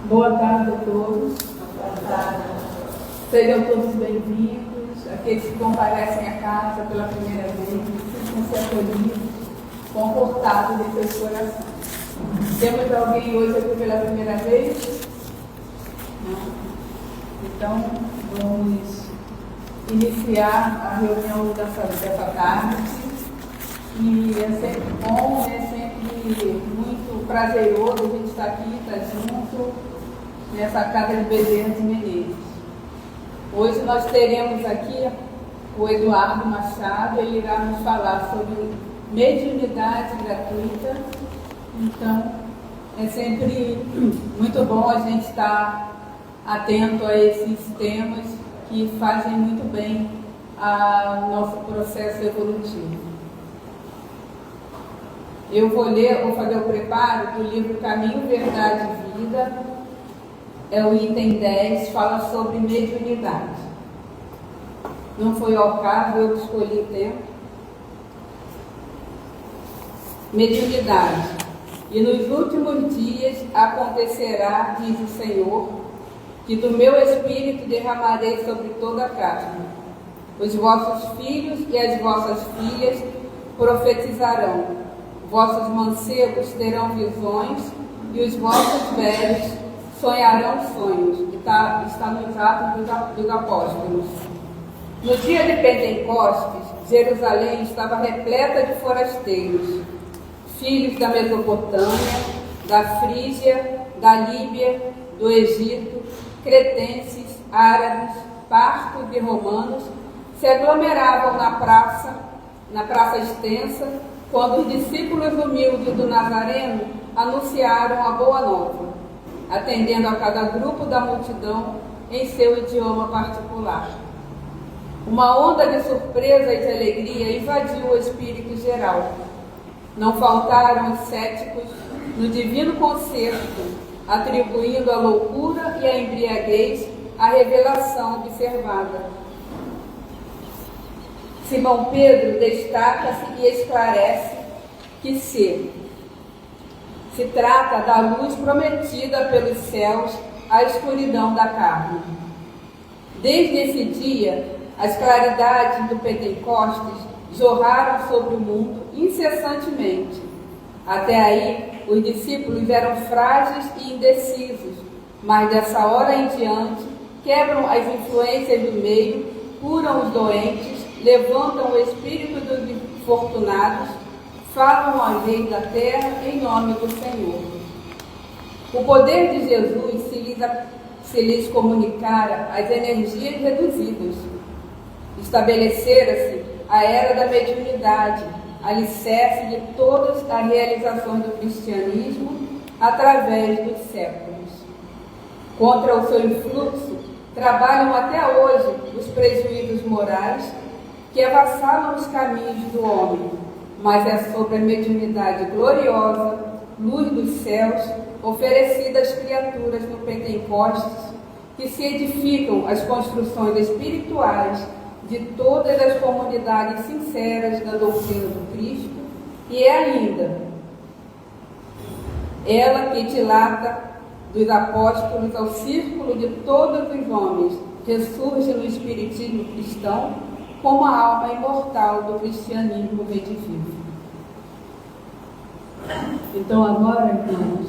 Boa tarde a todos. Boa tarde. Sejam todos bem-vindos. Aqueles que comparecem à casa pela primeira vez, sintam-se acolhidos, confortados em seus corações. Temos alguém hoje aqui pela primeira vez? Não? Então, vamos iniciar a reunião dessa tarde. E é sempre bom, é sempre muito prazeroso a gente estar aqui, estar junto, nessa casa de Bezerra de Menezes. Hoje nós teremos aqui o Eduardo Machado, ele irá nos falar sobre mediunidade gratuita. Então, é sempre muito bom a gente estar atento a esses temas que fazem muito bem ao nosso processo evolutivo. Eu vou fazer o preparo do livro Caminho, Verdade e Vida. É o item 10, fala sobre mediunidade. Não foi ao caso, eu escolhi o tema. Mediunidade. E nos últimos dias acontecerá, diz o Senhor, que do meu Espírito derramarei sobre toda a carne. Os vossos filhos e as vossas filhas profetizarão. Vossos mancebos terão visões e os vossos velhos sonharão sonhos. Está nos Atos dos Apóstolos. No dia de Pentecostes, Jerusalém estava repleta de forasteiros, filhos da Mesopotâmia, da Frígia, da Líbia, do Egito, cretenses, árabes, partos e romanos, se aglomeravam na praça extensa, quando os discípulos humildes do Nazareno anunciaram a boa nova, atendendo a cada grupo da multidão em seu idioma particular. Uma onda de surpresa e de alegria invadiu o espírito geral. Não faltaram os céticos no divino concerto, atribuindo a loucura e a embriaguez à revelação observada. Simão Pedro destaca-se e esclarece que se trata da luz prometida pelos céus à escuridão da carne. Desde esse dia, as claridades do Pentecostes jorraram sobre o mundo incessantemente. Até aí, os discípulos eram frágeis e indecisos, mas dessa hora em diante, quebram as influências do meio, curam os doentes, levantam o espírito dos infortunados, falam aos reis da terra em nome do Senhor. O poder de Jesus se lhes comunicara as energias reduzidas. Estabelecera-se a era da mediunidade, alicerce de todas as realizações do cristianismo através dos séculos. Contra o seu influxo, trabalham até hoje os prejuízos morais que avassalam os caminhos do homem, mas é sobre a mediunidade gloriosa, luz dos céus, oferecida às criaturas no Pentecostes, que se edificam as construções espirituais de todas as comunidades sinceras da doutrina do Cristo, e é ainda ela que dilata dos apóstolos ao círculo de todos os homens, ressurge no espiritismo cristão como a alma imortal do cristianismo redivivo. Então agora, irmãos,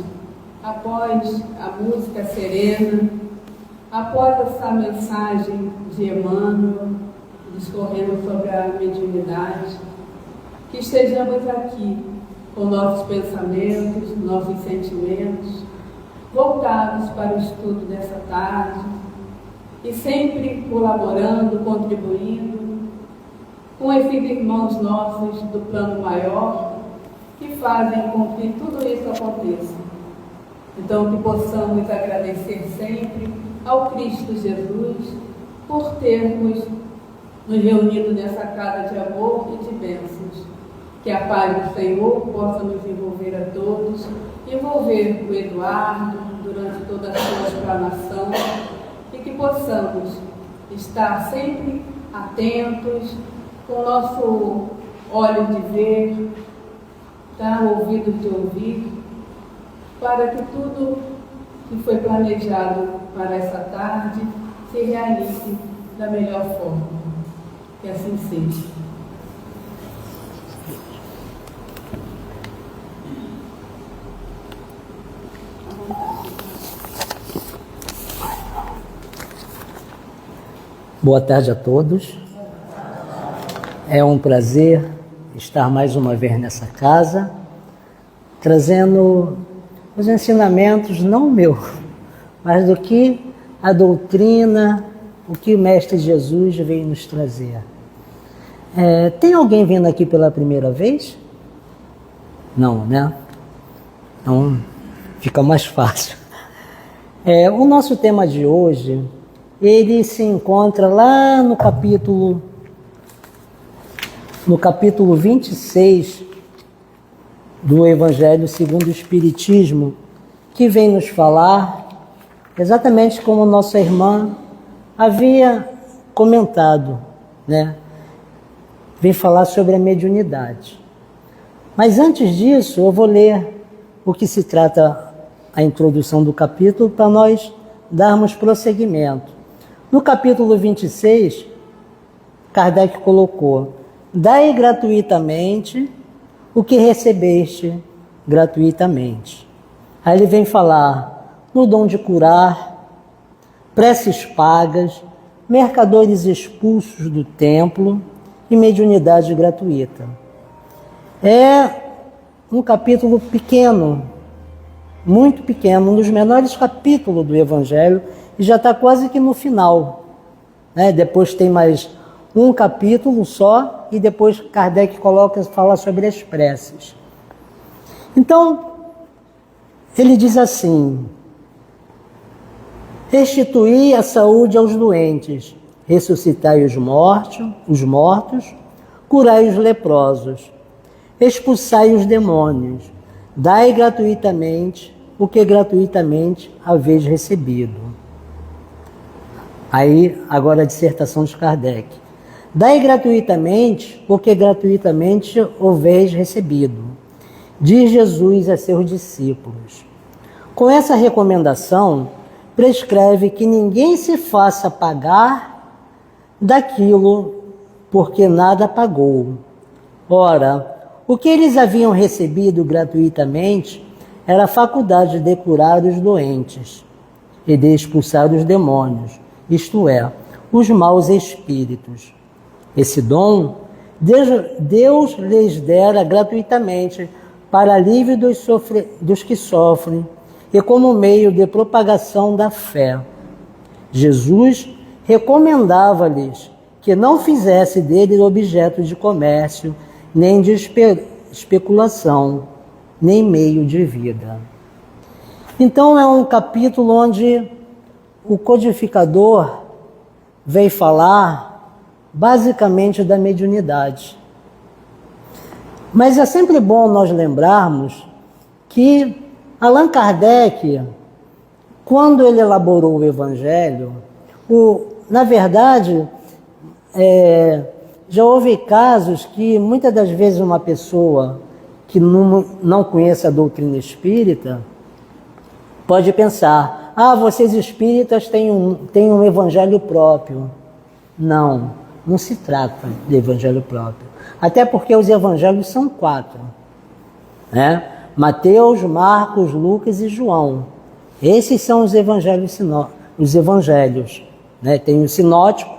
após a música serena, após essa mensagem de Emmanuel, discorrendo sobre a mediunidade, que estejamos aqui com nossos pensamentos, nossos sentimentos, voltados para o estudo dessa tarde, e sempre colaborando, contribuindo com esses irmãos nossos do plano maior, que fazem com que tudo isso aconteça. Então, que possamos agradecer sempre ao Cristo Jesus por termos nos reunido nessa casa de amor e de bênçãos. Que a paz do Senhor possa nos envolver a todos, envolver o Eduardo durante toda a sua explanação, e que possamos estar sempre atentos, com o nosso olho de ver, ouvido de ouvir, para que tudo que foi planejado para essa tarde se realize da melhor forma. Que assim seja. Boa tarde a todos. É um prazer estar mais uma vez nessa casa, trazendo os ensinamentos, não meu, mas do que a doutrina, o que o Mestre Jesus veio nos trazer. Tem alguém vindo aqui pela primeira vez? Não, né? Então fica mais fácil. O nosso tema de hoje, ele se encontra lá no capítulo 26 do Evangelho segundo o Espiritismo, que vem nos falar exatamente como nossa irmã havia comentado, né? Vem falar sobre a mediunidade. Mas antes disso, eu vou ler o que se trata a introdução do capítulo para nós darmos prosseguimento. No capítulo 26, Kardec colocou: dai gratuitamente o que recebeste gratuitamente. Aí ele vem falar no dom de curar, preces pagas, mercadores expulsos do templo e mediunidade gratuita. É um capítulo pequeno, muito pequeno, um dos menores capítulos do Evangelho, e já está quase que no final, né? Depois tem mais um capítulo só, e depois Kardec fala sobre as preces. Então, ele diz assim: restituí a saúde aos doentes, ressuscitai os mortos, curai os leprosos, expulsai os demônios, dai gratuitamente o que gratuitamente haveis recebido. Aí, agora a dissertação de Kardec. Dai gratuitamente o que gratuitamente haveis recebido, diz Jesus a seus discípulos. Com essa recomendação, prescreve que ninguém se faça pagar daquilo porque nada pagou. Ora, o que eles haviam recebido gratuitamente era a faculdade de curar os doentes e de expulsar os demônios, isto é, os maus espíritos. Esse dom Deus lhes dera gratuitamente para alívio dos que sofrem e como meio de propagação da fé. Jesus recomendava-lhes que não fizesse dele objeto de comércio, nem de especulação, nem meio de vida. Então é um capítulo onde o codificador veio falar basicamente da mediunidade. Mas é sempre bom nós lembrarmos que Allan Kardec, quando ele elaborou o Evangelho, na verdade, já houve casos que muitas das vezes uma pessoa que não conhece a doutrina espírita pode pensar: vocês espíritas têm um evangelho próprio. Não se trata de evangelho próprio. Até porque os evangelhos são 4. Né? Mateus, Marcos, Lucas e João. Esses são os evangelhos. Né? Tem o sinótico,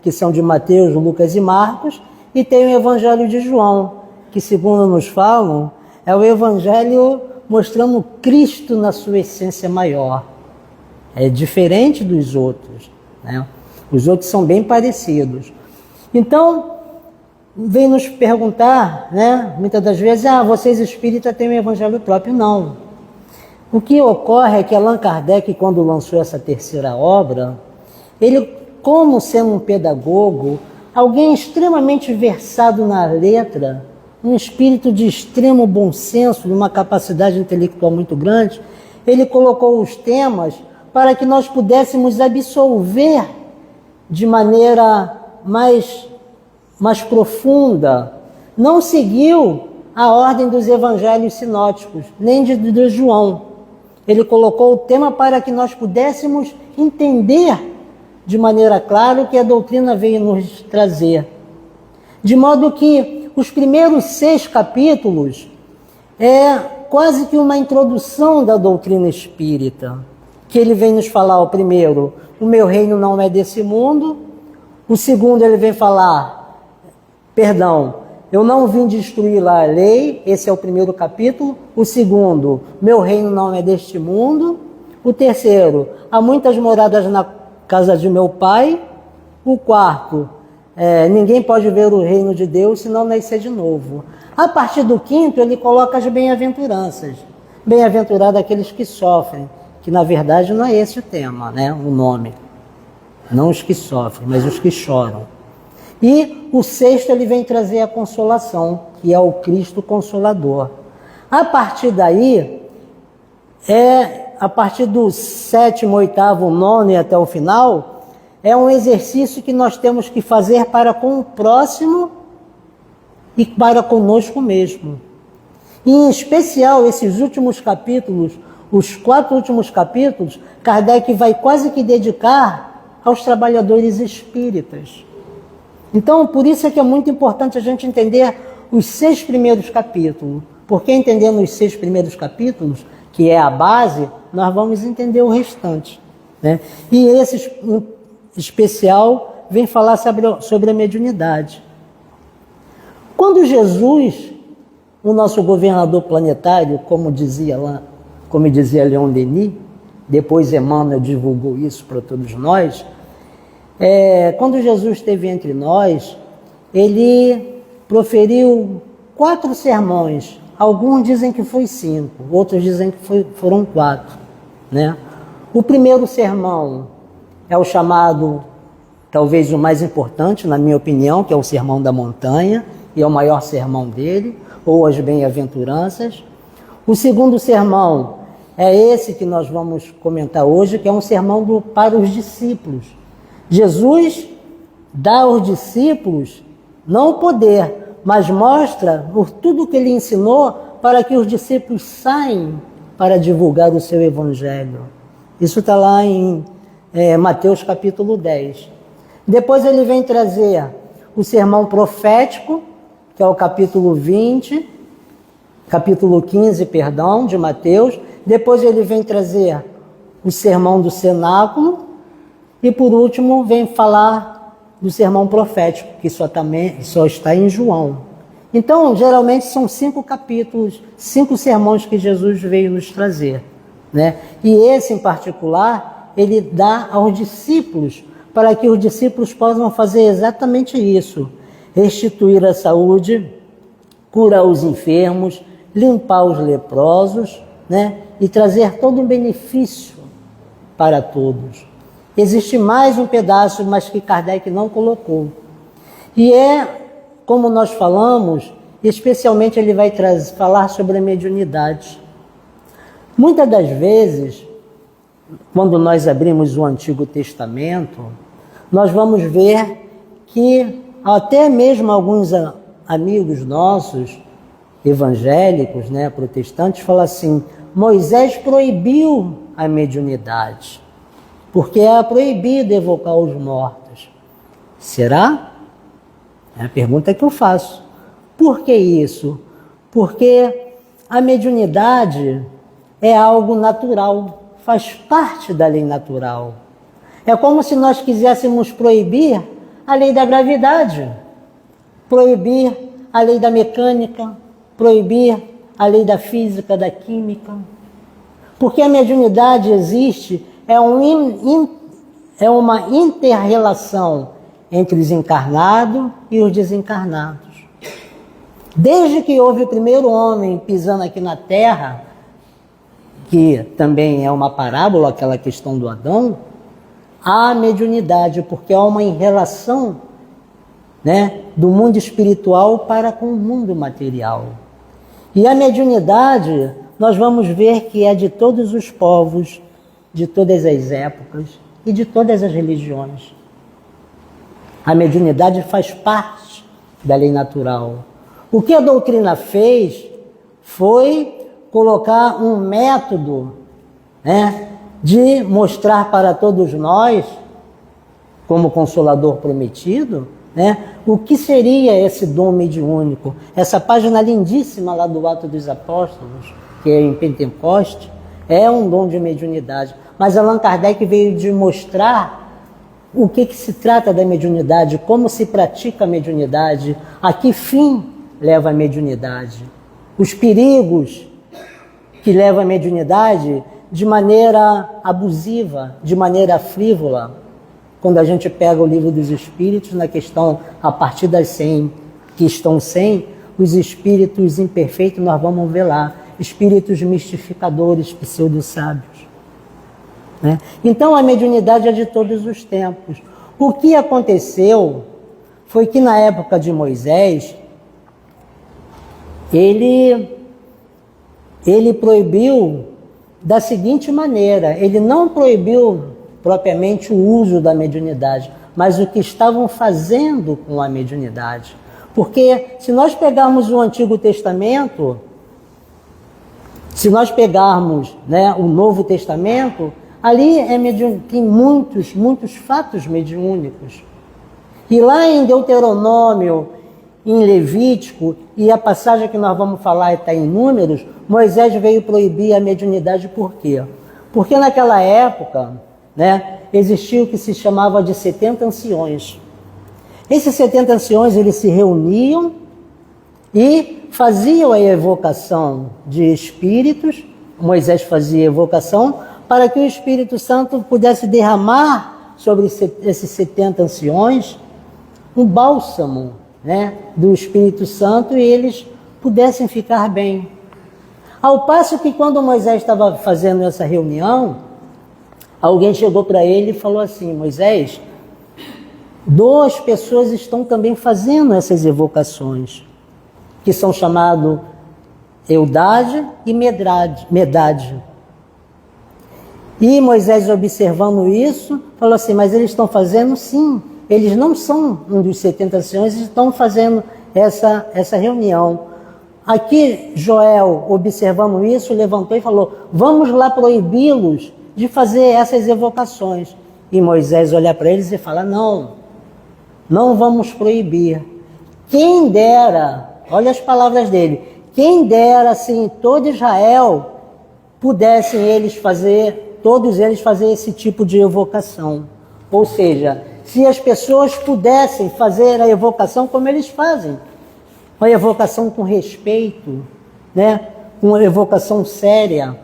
que são de Mateus, Lucas e Marcos, e tem o evangelho de João, que segundo nos falam, é o evangelho mostrando Cristo na sua essência maior. É diferente dos outros, né? Os outros são bem parecidos. Então, vem nos perguntar, né, muitas das vezes: vocês espíritas têm um evangelho próprio. Não. O que ocorre é que Allan Kardec, quando lançou essa terceira obra, ele, como sendo um pedagogo, alguém extremamente versado na letra, um espírito de extremo bom senso, de uma capacidade intelectual muito grande, ele colocou os temas para que nós pudéssemos absolver de maneira mais profunda. Não seguiu a ordem dos evangelhos sinóticos, nem de João. ele colocou o tema para que nós pudéssemos entender de maneira clara o que a doutrina veio nos trazer. De modo que os primeiros 6 capítulos é quase que uma introdução da doutrina espírita, que ele vem nos falar, o primeiro, o meu reino não é desse mundo. O segundo, ele vem falar, eu não vim destruir a lei, esse é o primeiro capítulo. O segundo, meu reino não é deste mundo. O terceiro, há muitas moradas na casa de meu pai. O quarto, ninguém pode ver o reino de Deus se não nascer de novo. A partir do quinto, ele coloca as bem-aventuranças. Bem-aventurados aqueles que sofrem, que na verdade não é esse o tema, né? O nome. Não os que sofrem, mas os que choram. E o sexto, ele vem trazer a consolação, que é o Cristo Consolador. A partir daí, a partir do 7º, 8º, 9º e até o final, é um exercício que nós temos que fazer para com o próximo e para conosco mesmo. E, em especial, esses últimos capítulos, os 4 últimos capítulos, Kardec vai quase que dedicar aos trabalhadores espíritas. Então, por isso é que é muito importante a gente entender os 6 primeiros capítulos, porque entendendo os 6 primeiros capítulos, que é a base, nós vamos entender o restante, né? E esse em especial vem falar sobre a mediunidade. Quando Jesus, o nosso governador planetário, como dizia Leon Denis, depois Emmanuel divulgou isso para todos nós, quando Jesus esteve entre nós, ele proferiu 4 sermões. Alguns dizem que foi 5, outros dizem que foram 4, né? O primeiro sermão é o chamado, talvez o mais importante, na minha opinião, que é o Sermão da Montanha, e é o maior sermão dele, ou as Bem-aventuranças. O segundo sermão é esse que nós vamos comentar hoje, que é um sermão para os discípulos. Jesus dá aos discípulos não o poder, mas mostra por tudo que ele ensinou para que os discípulos saiam para divulgar o seu evangelho. Isso está lá em Mateus capítulo 10. Depois ele vem trazer o sermão profético, que é o capítulo 15, de Mateus. Depois ele vem trazer o sermão do cenáculo. E por último, vem falar do sermão profético, que só está em João. Então, geralmente são 5 capítulos, 5 sermões que Jesus veio nos trazer, né? E esse em particular, ele dá aos discípulos, para que os discípulos possam fazer exatamente isso: restituir a saúde, curar os enfermos, limpar os leprosos, né? E trazer todo um benefício para todos. Existe mais um pedaço, mas que Kardec não colocou. E como nós falamos, especialmente ele vai falar sobre a mediunidade. Muitas das vezes, quando nós abrimos o Antigo Testamento, nós vamos ver que até mesmo alguns amigos nossos, evangélicos, né, protestantes, falam assim: Moisés proibiu a mediunidade, porque é proibido evocar os mortos. Será? É a pergunta que eu faço. Por que isso? Porque a mediunidade é algo natural, faz parte da lei natural. É como se nós quiséssemos proibir a lei da gravidade, proibir a lei da mecânica, proibir a lei da física, da química. Porque a mediunidade existe, é uma inter-relação entre os encarnados e os desencarnados. Desde que houve o primeiro homem pisando aqui na Terra, que também é uma parábola, aquela questão do Adão, há mediunidade, porque há uma relação, né, do mundo espiritual para com o mundo material. E a mediunidade, nós vamos ver que é de todos os povos, de todas as épocas e de todas as religiões. A mediunidade faz parte da lei natural. O que a doutrina fez foi colocar um método né, de mostrar para todos nós, como Consolador prometido, né, o que seria esse dom mediúnico. Essa página lindíssima lá do Atos dos Apóstolos, que é em Pentecoste, é um dom de mediunidade. Mas Allan Kardec veio de mostrar o que se trata da mediunidade, como se pratica a mediunidade, a que fim leva a mediunidade, os perigos que levam a mediunidade de maneira abusiva, de maneira frívola. Quando a gente pega o Livro dos Espíritos, na questão, a partir das 100, questão 100, os espíritos imperfeitos, nós vamos ver lá, espíritos mistificadores, pseudo-sábios, né? Então, a mediunidade é de todos os tempos. O que aconteceu foi que, na época de Moisés, ele proibiu da seguinte maneira: ele não proibiu propriamente o uso da mediunidade, mas o que estavam fazendo com a mediunidade. Porque se nós pegarmos o Antigo Testamento, se nós pegarmos, né, o Novo Testamento, ali tem muitos fatos mediúnicos. E lá em Deuteronômio, em Levítico, e a passagem que nós vamos falar está em Números, Moisés veio proibir a mediunidade. Por quê? Porque naquela época, né, existia o que se chamava de 70 anciões. Esses 70 anciões, eles se reuniam e faziam a evocação de espíritos. Moisés fazia a evocação para que o Espírito Santo pudesse derramar sobre esses 70 anciões um bálsamo, né, do Espírito Santo, e eles pudessem ficar bem. Ao passo que, quando Moisés estava fazendo essa reunião, alguém chegou para ele e falou assim: Moisés, 2 pessoas estão também fazendo essas evocações, que são chamados Eudade e Medade. E Moisés, observando isso, falou assim: mas eles estão fazendo? Sim, eles não são um dos 70 anciões, eles estão fazendo essa reunião. Aqui Joel, observando isso, levantou e falou: vamos lá proibi-los de fazer essas evocações. E Moisés olha para eles e fala: não vamos proibir. Quem dera, olha as palavras dele, quem dera se em todo Israel pudessem todos eles fazer esse tipo de evocação. Ou seja, se as pessoas pudessem fazer a evocação como eles fazem, uma evocação com respeito, né? Uma evocação séria,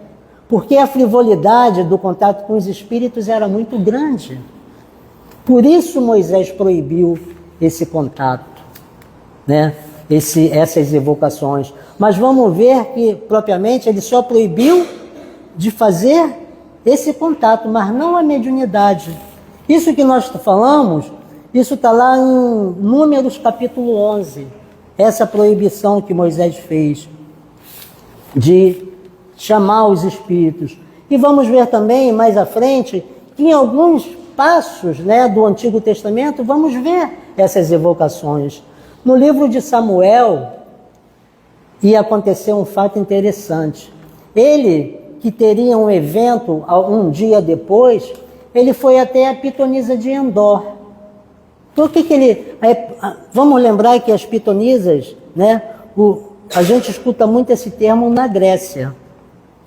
porque a frivolidade do contato com os espíritos era muito grande. Por isso Moisés proibiu esse contato, né? Essas evocações. Mas vamos ver que, propriamente, ele só proibiu de fazer esse contato, mas não a mediunidade. Isso que nós falamos, isso está lá em Números capítulo 11. Essa proibição que Moisés fez de chamar os espíritos. E vamos ver também, mais à frente, que em alguns passos, né, do Antigo Testamento, vamos ver essas evocações. No livro de Samuel, ia acontecer um fato interessante. Ele, que teria um evento um dia depois, ele foi até a pitonisa de Endor. Por que ele... Vamos lembrar que as pitonisas, né, a gente escuta muito esse termo na Grécia,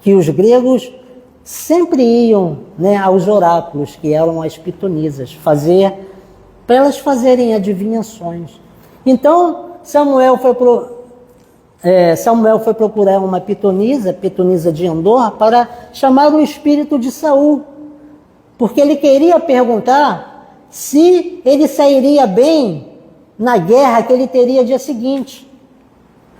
que os gregos sempre iam, né, aos oráculos, que eram as pitonisas, para elas fazerem adivinhações. Então, Samuel foi procurar uma pitonisa de Endor, para chamar o espírito de Saul, porque ele queria perguntar se ele sairia bem na guerra que ele teria dia seguinte.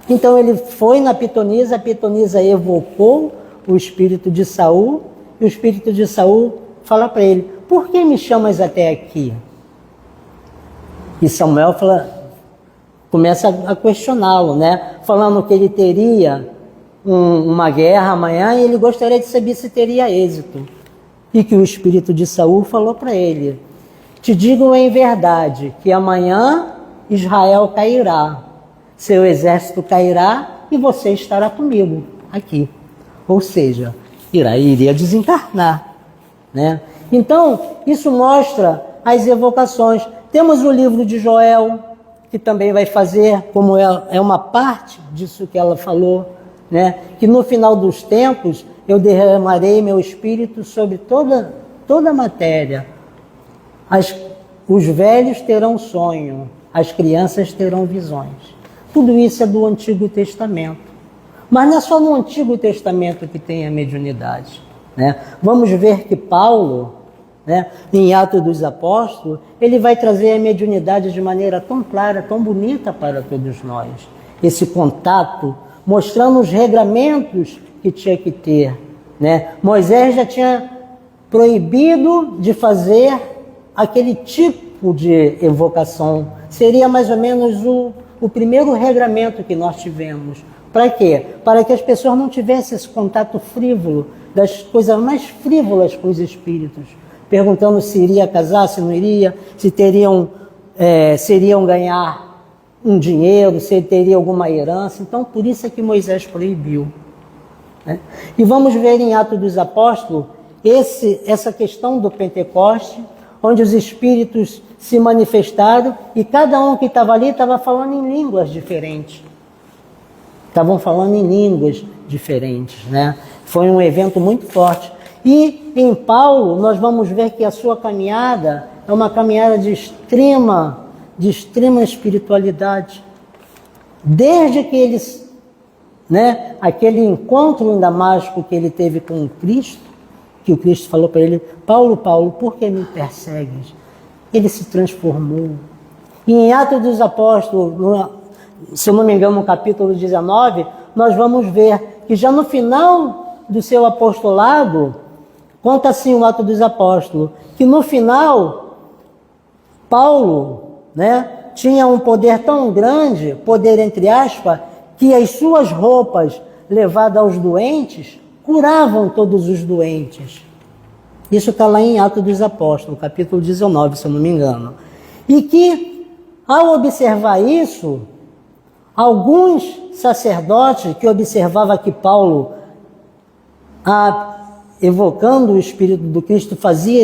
Então ele foi na pitonisa, a pitonisa evocou o espírito de Saul, e o espírito de Saul fala para ele: por que me chamas até aqui? E Samuel começa a questioná-lo, né? Falando que ele teria uma guerra amanhã e ele gostaria de saber se teria êxito. E que o espírito de Saul falou para ele: te digo em verdade que amanhã Israel cairá, seu exército cairá e você estará comigo aqui. Ou seja, iria desencarnar, né? Então, isso mostra as evocações. Temos o livro de Joel, que também vai fazer, como é uma parte disso que ela falou, né? Que no final dos tempos eu derramarei meu espírito sobre toda a matéria. Os velhos terão sonho, as crianças terão visões. Tudo isso é do Antigo Testamento. Mas não é só no Antigo Testamento que tem a mediunidade, né? Vamos ver que Paulo, né, em Atos dos Apóstolos, ele vai trazer a mediunidade de maneira tão clara, tão bonita para todos nós. Esse contato, mostrando os regramentos que tinha que ter, né? Moisés já tinha proibido de fazer aquele tipo de evocação. Seria mais ou menos o primeiro regramento que nós tivemos. Para quê? Para que as pessoas não tivessem esse contato frívolo, das coisas mais frívolas com os espíritos, perguntando se iria casar, se não iria, se iriam ganhar um dinheiro, se teria alguma herança. Então, por isso é que Moisés proibiu, né? E vamos ver em Atos dos Apóstolos essa questão do Pentecoste, onde os espíritos se manifestaram e cada um que estava ali estava falando em línguas diferentes. Estavam falando em línguas diferentes, né? Foi um evento muito forte. E em Paulo, nós vamos ver que a sua caminhada é uma caminhada de extrema espiritualidade. Desde que eles, né, aquele encontro em Damasco que ele teve com o Cristo, que o Cristo falou para ele: Paulo, Paulo, por que me persegues? Ele se transformou. E em Atos dos Apóstolos, se eu não me engano, no capítulo 19, nós vamos ver que já no final do seu apostolado, conta assim o Atos dos Apóstolos, que no final, Paulo, né, tinha um poder tão grande, poder entre aspas, que as suas roupas levadas aos doentes, curavam todos os doentes. Isso está lá em Atos dos Apóstolos, capítulo 19, se eu não me engano. E que, ao observar isso, alguns sacerdotes que observavam que Paulo, evocando o Espírito do Cristo, fazia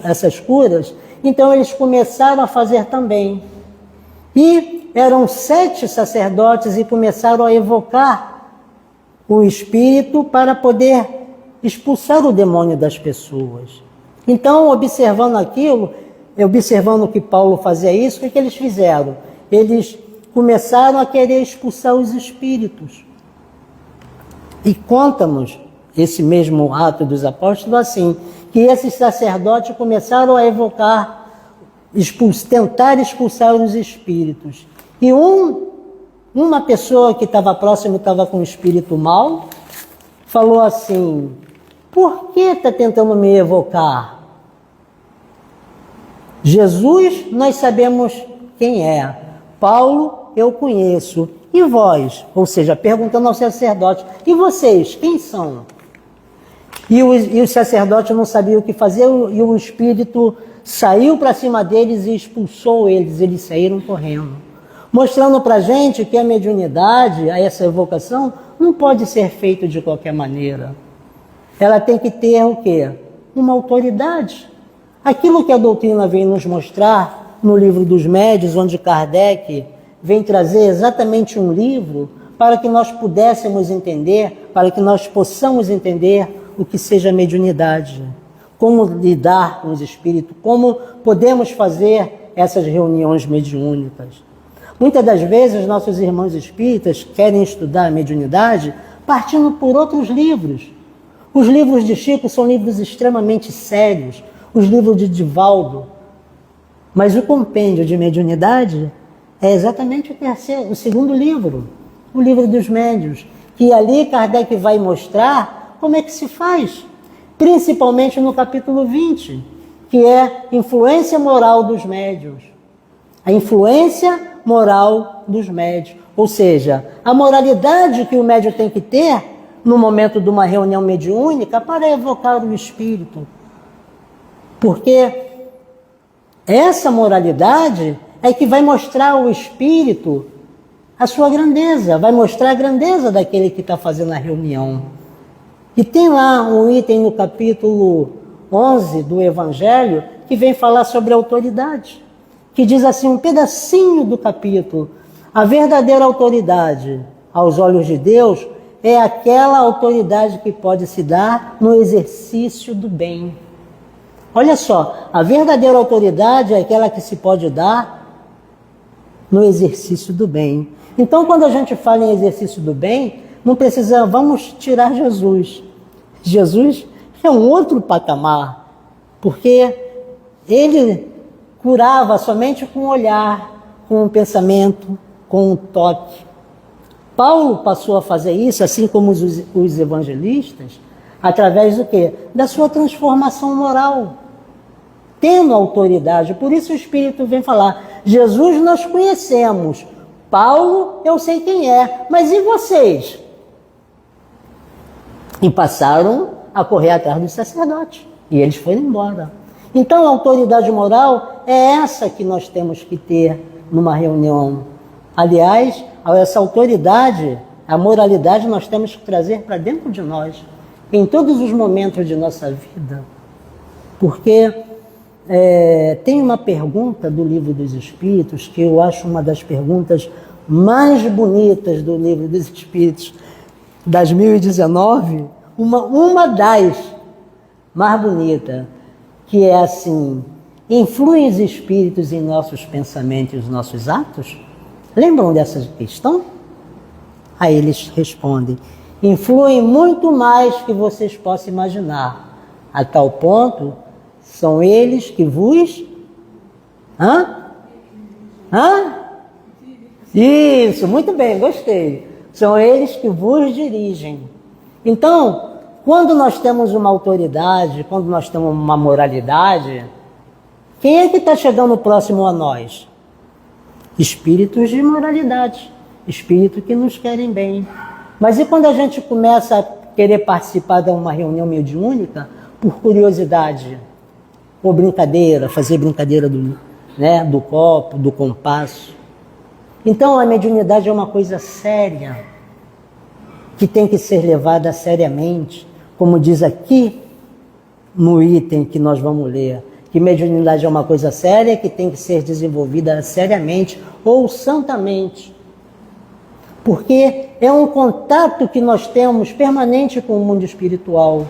essas curas, então eles começaram a fazer também. E eram 7 sacerdotes e começaram a evocar o Espírito para poder expulsar o demônio das pessoas. Então, observando aquilo, observando que Paulo fazia isso, o que eles fizeram? Eles começaram a querer expulsar os espíritos. E conta-nos esse mesmo Ato dos Apóstolos assim, que esses sacerdotes começaram a evocar, tentar expulsar os espíritos. E uma pessoa que estava próxima, estava com um espírito mau, falou assim: por que está tentando me evocar? Jesus, nós sabemos quem é. Paulo, eu conheço. E vós? Ou seja, perguntando aos sacerdotes: e vocês, quem são? E os sacerdotes não sabiam o que fazer, e o Espírito saiu para cima deles e expulsou eles. Eles saíram correndo. Mostrando para a gente que a mediunidade, essa evocação, não pode ser feita de qualquer maneira. Ela tem que ter o quê? Uma autoridade. Aquilo que a doutrina vem nos mostrar no livro dos médiuns, onde Kardec vem trazer exatamente um livro para que nós pudéssemos entender, para que nós possamos entender o que seja mediunidade, como lidar com os espíritos, como podemos fazer essas reuniões mediúnicas. Muitas das vezes, nossos irmãos espíritas querem estudar a mediunidade partindo por outros livros. Os livros de Chico são livros extremamente sérios, os livros de Divaldo. Mas o compêndio de mediunidade é exatamente o segundo livro, o livro dos médiuns, que ali Kardec vai mostrar como é que se faz, principalmente no capítulo 20, que é influência moral dos médiuns. A influência moral dos médiuns, ou seja, a moralidade que o médium tem que ter no momento de uma reunião mediúnica para evocar o espírito. Porque essa moralidade é que vai mostrar ao espírito a sua grandeza, vai mostrar a grandeza daquele que está fazendo a reunião. E tem lá um item no capítulo 11 do Evangelho que vem falar sobre a autoridade, que diz assim, um pedacinho do capítulo: a verdadeira autoridade aos olhos de Deus é aquela autoridade que pode se dar no exercício do bem. Olha só, a verdadeira autoridade é aquela que se pode dar no exercício do bem. Então, quando a gente fala em exercício do bem, não precisa, vamos tirar Jesus. Jesus é um outro patamar, porque ele curava somente com o olhar, com o pensamento, com o toque. Paulo passou a fazer isso, assim como os evangelistas, através do quê? Da sua transformação moral, tendo autoridade. Por isso o Espírito vem falar, Jesus nós conhecemos, Paulo eu sei quem é, mas e vocês? E passaram a correr atrás do sacerdote, e eles foram embora. Então a autoridade moral é essa que nós temos que ter numa reunião. Aliás, essa autoridade, a moralidade, nós temos que trazer para dentro de nós, em todos os momentos de nossa vida. Porque tem uma pergunta do Livro dos Espíritos, que eu acho uma das perguntas mais bonitas do Livro dos Espíritos, das 1019, uma das mais bonitas, que é assim: influem os espíritos em nossos pensamentos e os nossos atos? Lembram dessa questão? Aí eles respondem: influem muito mais que vocês possam imaginar. A tal ponto, são eles que vos... Isso, muito bem, gostei. São eles que vos dirigem. Então, quando nós temos uma autoridade, quando nós temos uma moralidade, quem é que está chegando próximo a nós? Espíritos de moralidade, espíritos que nos querem bem. Mas e quando a gente começa a querer participar de uma reunião mediúnica por curiosidade, ou brincadeira, fazer brincadeira do copo, do compasso? Então a mediunidade é uma coisa séria, que tem que ser levada seriamente, como diz aqui no item que nós vamos ler, que mediunidade é uma coisa séria que tem que ser desenvolvida seriamente ou santamente. Porque é um contato que nós temos permanente com o mundo espiritual.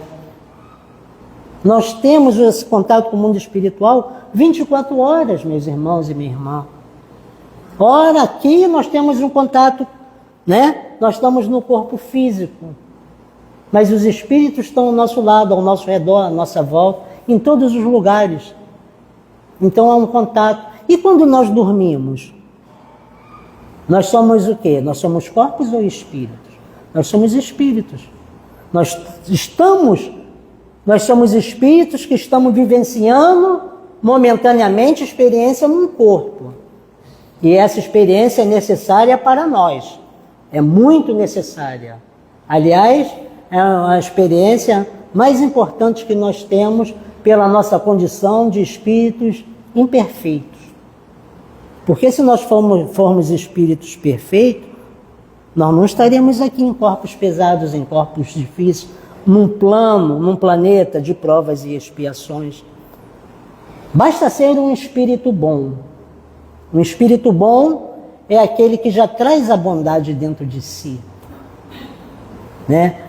Nós temos esse contato com o mundo espiritual 24 horas, meus irmãos e minha irmã. Ora, aqui nós temos um contato, nós estamos no corpo físico, mas os espíritos estão ao nosso lado, ao nosso redor, à nossa volta, em todos os lugares. Então há um contato. E quando nós dormimos? Nós somos o quê? Nós somos corpos ou espíritos? Nós somos espíritos. Nós somos espíritos que estamos vivenciando momentaneamente experiência num corpo. E essa experiência é necessária para nós. É muito necessária. Aliás, é a experiência mais importante que nós temos pela nossa condição de espíritos imperfeitos. Porque se nós formos espíritos perfeitos, nós não estaríamos aqui em corpos pesados, em corpos difíceis, num planeta de provas e expiações. Basta ser um espírito bom. Um espírito bom é aquele que já traz a bondade dentro de si.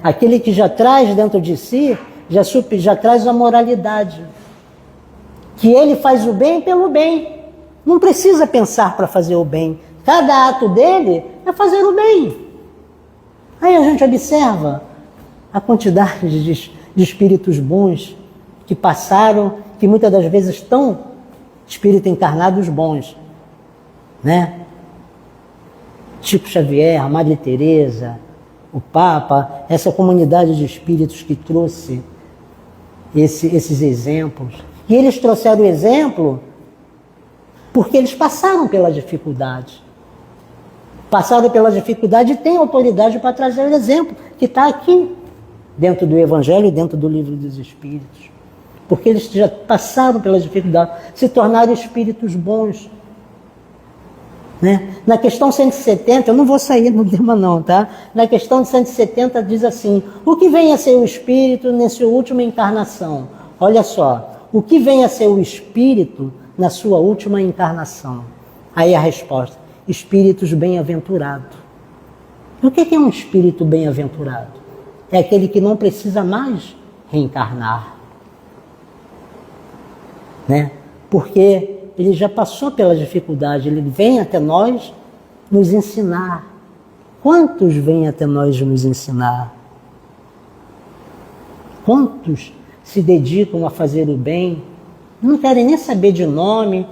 Aquele que já traz dentro de si, já traz a moralidade. Que ele faz o bem pelo bem. Não precisa pensar para fazer o bem. Cada ato dele é fazer o bem. Aí a gente observa a quantidade de espíritos bons que passaram, que muitas das vezes estão espíritos encarnados bons. Chico Xavier, a Madre Teresa, o Papa, essa comunidade de espíritos que trouxe esses exemplos. E eles trouxeram o exemplo porque eles passaram pela dificuldade. Passaram pela dificuldade e têm autoridade para trazer o exemplo, que está aqui, dentro do Evangelho e dentro do Livro dos Espíritos. Porque eles já passaram pela dificuldade, se tornaram espíritos bons. Né? Na questão 170, eu não vou sair no tema não, tá? Na questão de 170 diz assim, o que vem a ser o espírito nessa última encarnação? Olha só, o que vem a ser o espírito na sua última encarnação? Aí a resposta, espíritos bem-aventurados. O que é um espírito bem-aventurado? É aquele que não precisa mais reencarnar. Né? Porque ele já passou pela dificuldade, ele vem até nós nos ensinar. Quantos vêm até nós nos ensinar? Quantos se dedicam a fazer o bem? Não querem nem saber de nome,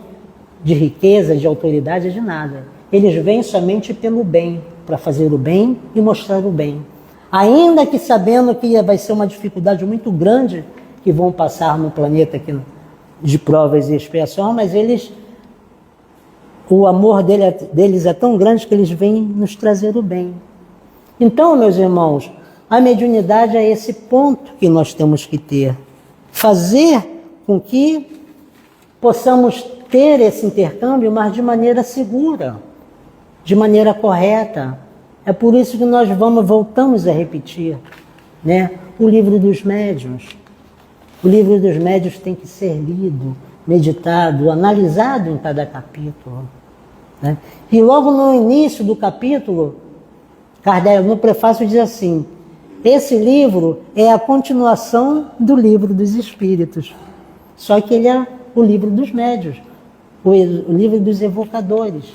de riqueza, de autoridade, de nada. Eles vêm somente pelo bem, para fazer o bem e mostrar o bem. Ainda que sabendo que vai ser uma dificuldade muito grande que vão passar no planeta aqui de provas e expiação, mas o amor deles é tão grande que eles vêm nos trazer o bem. Então, meus irmãos, a mediunidade é esse ponto que nós temos que ter. Fazer com que possamos ter esse intercâmbio, mas de maneira segura, de maneira correta. É por isso que nós voltamos a repetir, né? O livro dos médiuns. O livro dos médiuns tem que ser lido, meditado, analisado em cada capítulo. Né? E logo no início do capítulo, Kardec, no prefácio, diz assim, esse livro é a continuação do livro dos Espíritos. Só que ele é o livro dos médiuns, o livro dos evocadores.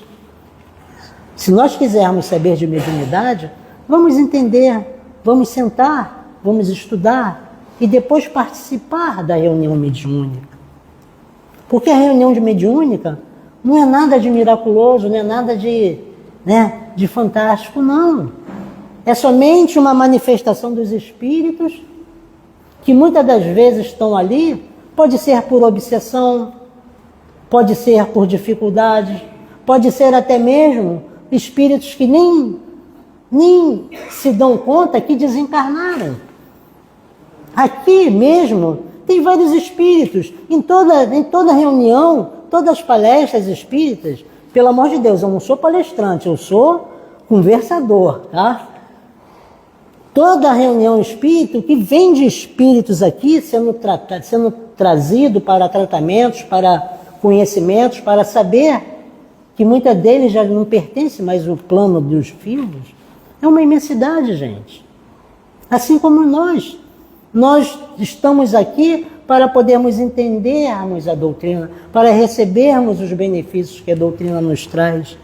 Se nós quisermos saber de mediunidade, vamos entender, vamos sentar, vamos estudar e depois participar da reunião mediúnica. Porque a reunião de mediúnica não é nada de miraculoso, não é nada de fantástico, não. É somente uma manifestação dos espíritos que muitas das vezes estão ali, pode ser por obsessão, pode ser por dificuldade, pode ser até mesmo espíritos que nem se dão conta que desencarnaram. Aqui mesmo tem vários espíritos, em toda reunião, todas as palestras espíritas, pelo amor de Deus, eu não sou palestrante, eu sou conversador, tá? Toda reunião espírita, o que vem de espíritos aqui sendo trazido para tratamentos, para conhecimentos, para saber que muitas deles já não pertencem mais ao plano dos filhos, é uma imensidade, gente. Assim como nós estamos aqui para podermos entendermos a doutrina, para recebermos os benefícios que a doutrina nos traz,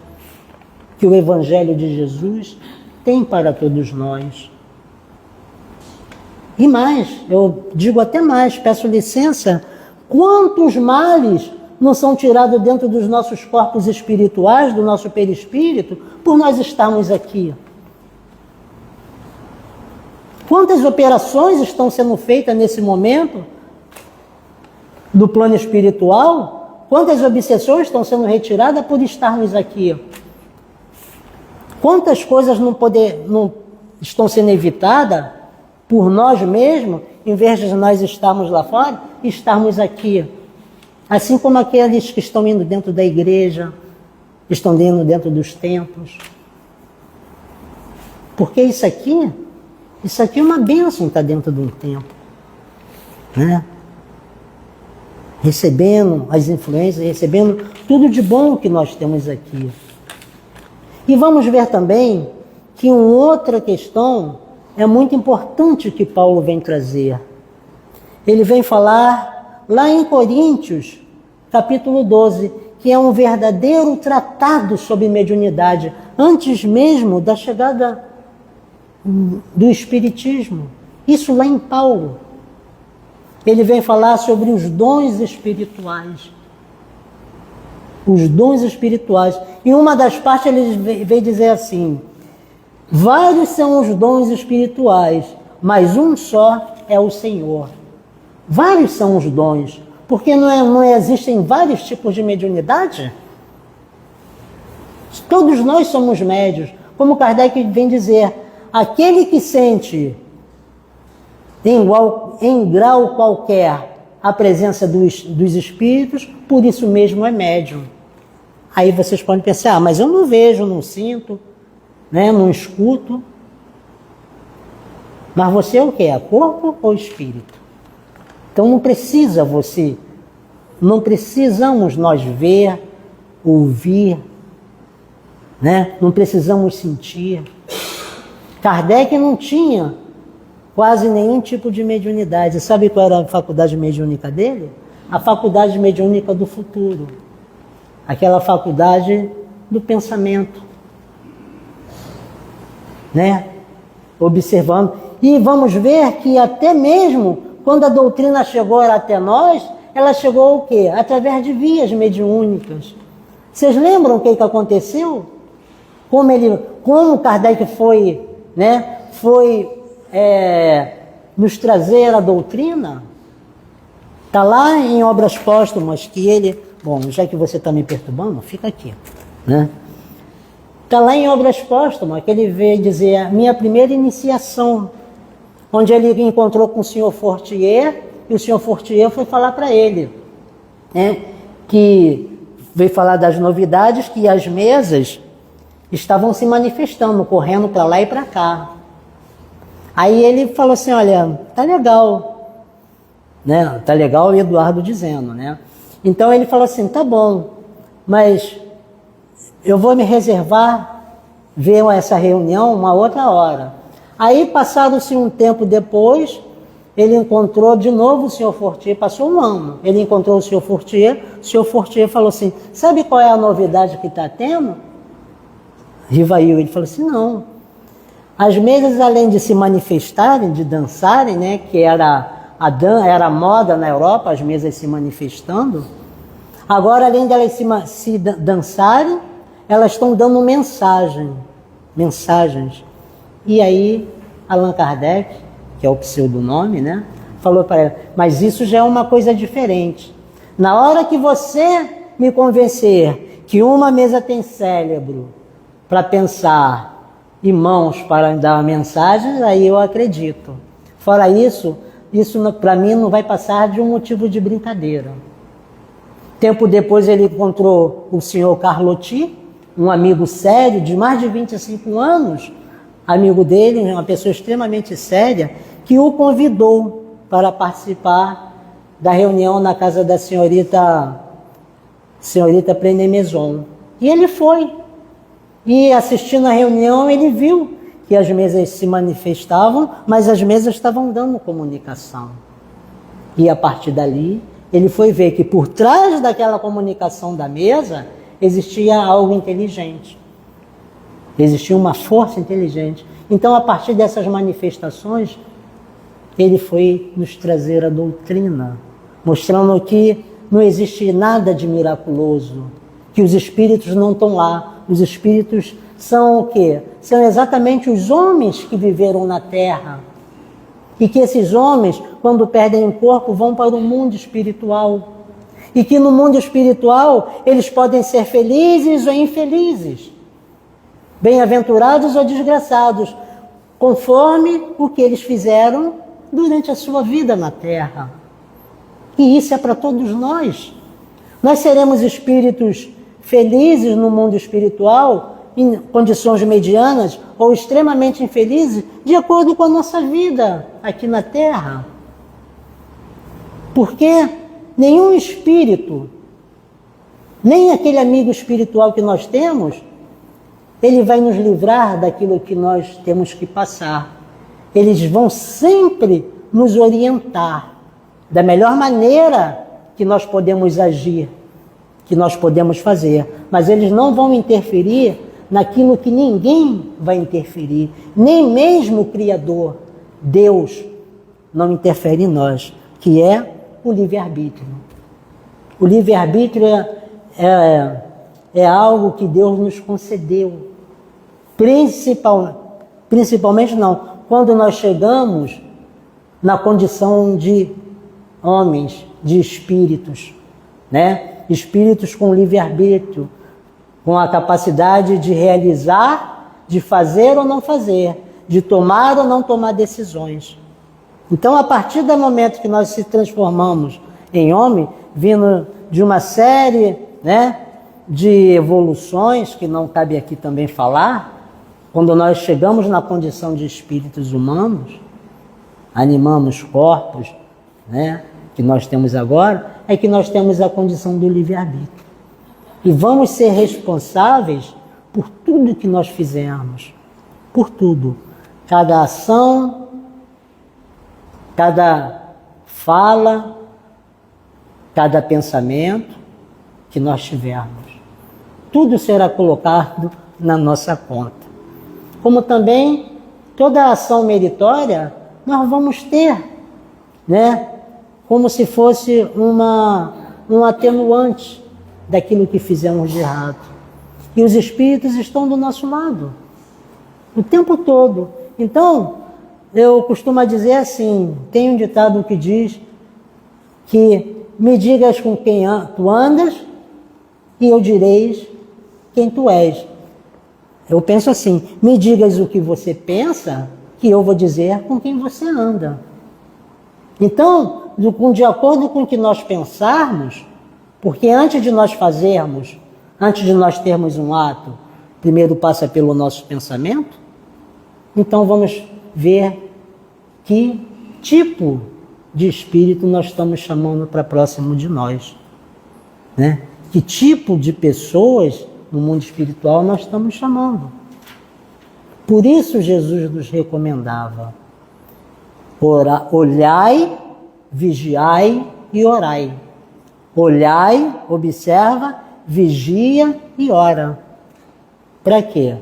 que o Evangelho de Jesus tem para todos nós. E mais, eu digo até mais, peço licença, quantos males não são tirados dentro dos nossos corpos espirituais, do nosso perispírito, por nós estarmos aqui? Quantas operações estão sendo feitas nesse momento do plano espiritual? Quantas obsessões estão sendo retiradas por estarmos aqui? Quantas coisas não estão sendo evitadas por nós mesmos, em vez de nós estarmos lá fora, estarmos aqui? Assim como aqueles que estão indo dentro da igreja, estão indo dentro dos templos. Porque isso aqui é uma bênção estar dentro de um templo, né? Recebendo as influências, recebendo tudo de bom que nós temos aqui. E vamos ver também que uma outra questão é muito importante que Paulo vem trazer. Ele vem falar lá em Coríntios, capítulo 12, que é um verdadeiro tratado sobre mediunidade, antes mesmo da chegada do Espiritismo. Isso lá em Paulo. Ele vem falar sobre os dons espirituais. Os dons espirituais. E uma das partes ele vem dizer assim, vários são os dons espirituais, mas um só é o Senhor. Vários são os dons, porque não existem vários tipos de mediunidade? Todos nós somos médios. Como Kardec vem dizer, aquele que sente em grau qualquer a presença dos espíritos, por isso mesmo é médium. Aí vocês podem pensar, mas eu não vejo, não sinto, né? Não escuto. Mas você é o quê? É corpo ou espírito? Então não precisamos nós ver, ouvir, né? Não precisamos sentir. Kardec não tinha quase nenhum tipo de mediunidade. Sabe qual era a faculdade mediúnica dele? A faculdade mediúnica do futuro. Aquela faculdade do pensamento, né? Observando. E vamos ver que até mesmo quando a doutrina chegou até nós, ela chegou o quê? Através de mediúnicas. Vocês lembram o que aconteceu? Como Kardec foi, né? Nos trazer a doutrina? Está lá em Obras Póstumas que ele... Bom, já que você está me perturbando, fica aqui, né? Está lá em Obras Póstumas que ele veio dizer a minha primeira iniciação, onde ele encontrou com o senhor Fortier, e o senhor Fortier foi falar para ele, né, que veio falar das novidades, que as mesas estavam se manifestando, correndo para lá e para cá. Aí ele falou assim, olha, tá legal, né? Tá legal o Eduardo dizendo, né? Então ele falou assim, tá bom, mas eu vou me reservar, ver essa reunião uma outra hora. Aí, passado-se um tempo depois, ele encontrou de novo o senhor Fortier, passou um ano, ele encontrou o senhor Fortier falou assim, sabe qual é a novidade que está tendo? Rivail, ele falou assim, não. As mesas, além de se manifestarem, de dançarem, né, que era a moda na Europa, as mesas se manifestando, agora, além de elas se dançarem, elas estão dando mensagens. E aí, Allan Kardec, que é o pseudonome, né, falou para ela, mas isso já é uma coisa diferente. Na hora que você me convencer que uma mesa tem cérebro para pensar e mãos para dar mensagens, aí eu acredito. Fora isso para mim não vai passar de um motivo de brincadeira. Tempo depois ele encontrou o senhor Carlotti, um amigo sério de mais de 25 anos, amigo dele, uma pessoa extremamente séria, que o convidou para participar da reunião na casa da senhorita Prené-Maison. E ele foi. E assistindo a reunião, ele viu que as mesas se manifestavam, mas as mesas estavam dando comunicação. E a partir dali, ele foi ver que por trás daquela comunicação da mesa, existia algo inteligente. Existia uma força inteligente. Então, a partir dessas manifestações, ele foi nos trazer a doutrina, mostrando que não existe nada de miraculoso, que os espíritos não estão lá. Os espíritos são o quê? São exatamente os homens que viveram na Terra. E que esses homens, quando perdem o corpo, vão para o mundo espiritual. E que no mundo espiritual, eles podem ser felizes ou infelizes. Bem-aventurados ou desgraçados, conforme o que eles fizeram durante a sua vida na Terra. E isso é para todos nós. Nós seremos espíritos felizes no mundo espiritual, em condições medianas, ou extremamente infelizes, de acordo com a nossa vida aqui na Terra. Porque nenhum espírito, nem aquele amigo espiritual que nós temos, ele vai nos livrar daquilo que nós temos que passar. Eles vão sempre nos orientar da melhor maneira que nós podemos agir, que nós podemos fazer. Mas eles não vão interferir naquilo que ninguém vai interferir. Nem mesmo o Criador, Deus, não interfere em nós, que é o livre-arbítrio. O livre-arbítrio é algo que Deus nos concedeu. Principalmente não, quando nós chegamos na condição de homens, de espíritos, né? Espíritos com livre-arbítrio, com a capacidade de realizar, de fazer ou não fazer, de tomar ou não tomar decisões. Então, a partir do momento que nós se transformamos em homem, vindo de uma série, né, de evoluções, que não cabe aqui também falar, quando nós chegamos na condição de espíritos humanos, animamos corpos, né, que nós temos agora, é que nós temos a condição do livre-arbítrio. E vamos ser responsáveis por tudo que nós fizermos, por tudo. Cada ação, cada fala, cada pensamento que nós tivermos. Tudo será colocado na nossa conta. Como também toda ação meritória nós vamos ter, né? Como se fosse um atenuante daquilo que fizemos de errado. E os espíritos estão do nosso lado o tempo todo. Então, eu costumo dizer assim, tem um ditado que diz que me digas com quem tu andas e eu direis quem tu és. Eu penso assim, me digas o que você pensa que eu vou dizer com quem você anda. Então, de acordo com o que nós pensarmos, porque antes de nós fazermos, antes de nós termos um ato, primeiro passa pelo nosso pensamento, então vamos ver que tipo de espírito nós estamos chamando para próximo de nós, né? Que tipo de pessoas no mundo espiritual nós estamos chamando. Por isso Jesus nos recomendava: olhai, vigiai e orai. Olhai, observa, vigia e ora. Para quê?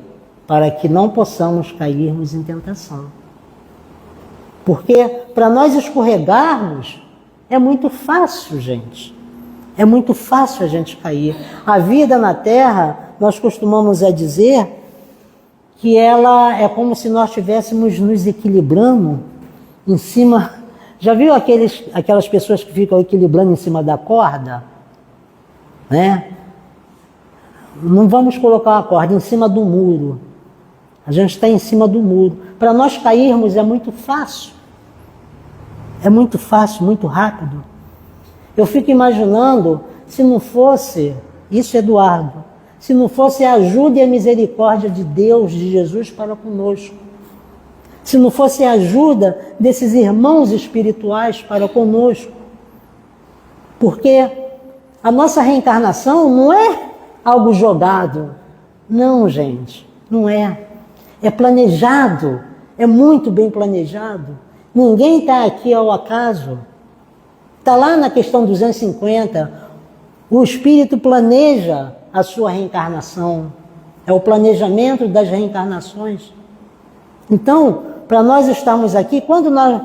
Para que não possamos cairmos em tentação. Porque para nós escorregarmos é muito fácil, gente. É muito fácil a gente cair. A vida na Terra, nós costumamos dizer que ela é como se nós estivéssemos nos equilibrando em cima. Já viu aquelas pessoas que ficam equilibrando em cima da corda? Né? Não vamos colocar a corda em cima do muro. A gente está em cima do muro. Para nós cairmos é muito fácil. É muito fácil, muito rápido. Eu fico imaginando, se não fosse, isso Eduardo, se não fosse a ajuda e a misericórdia de Deus, de Jesus para conosco. Se não fosse a ajuda desses irmãos espirituais para conosco. Porque a nossa reencarnação não é algo jogado. Não, gente, não é. É planejado, é muito bem planejado. Ninguém está aqui ao acaso. Está lá na questão 250, o espírito planeja a sua reencarnação. É o planejamento das reencarnações. Então, para nós estarmos aqui, quando nós...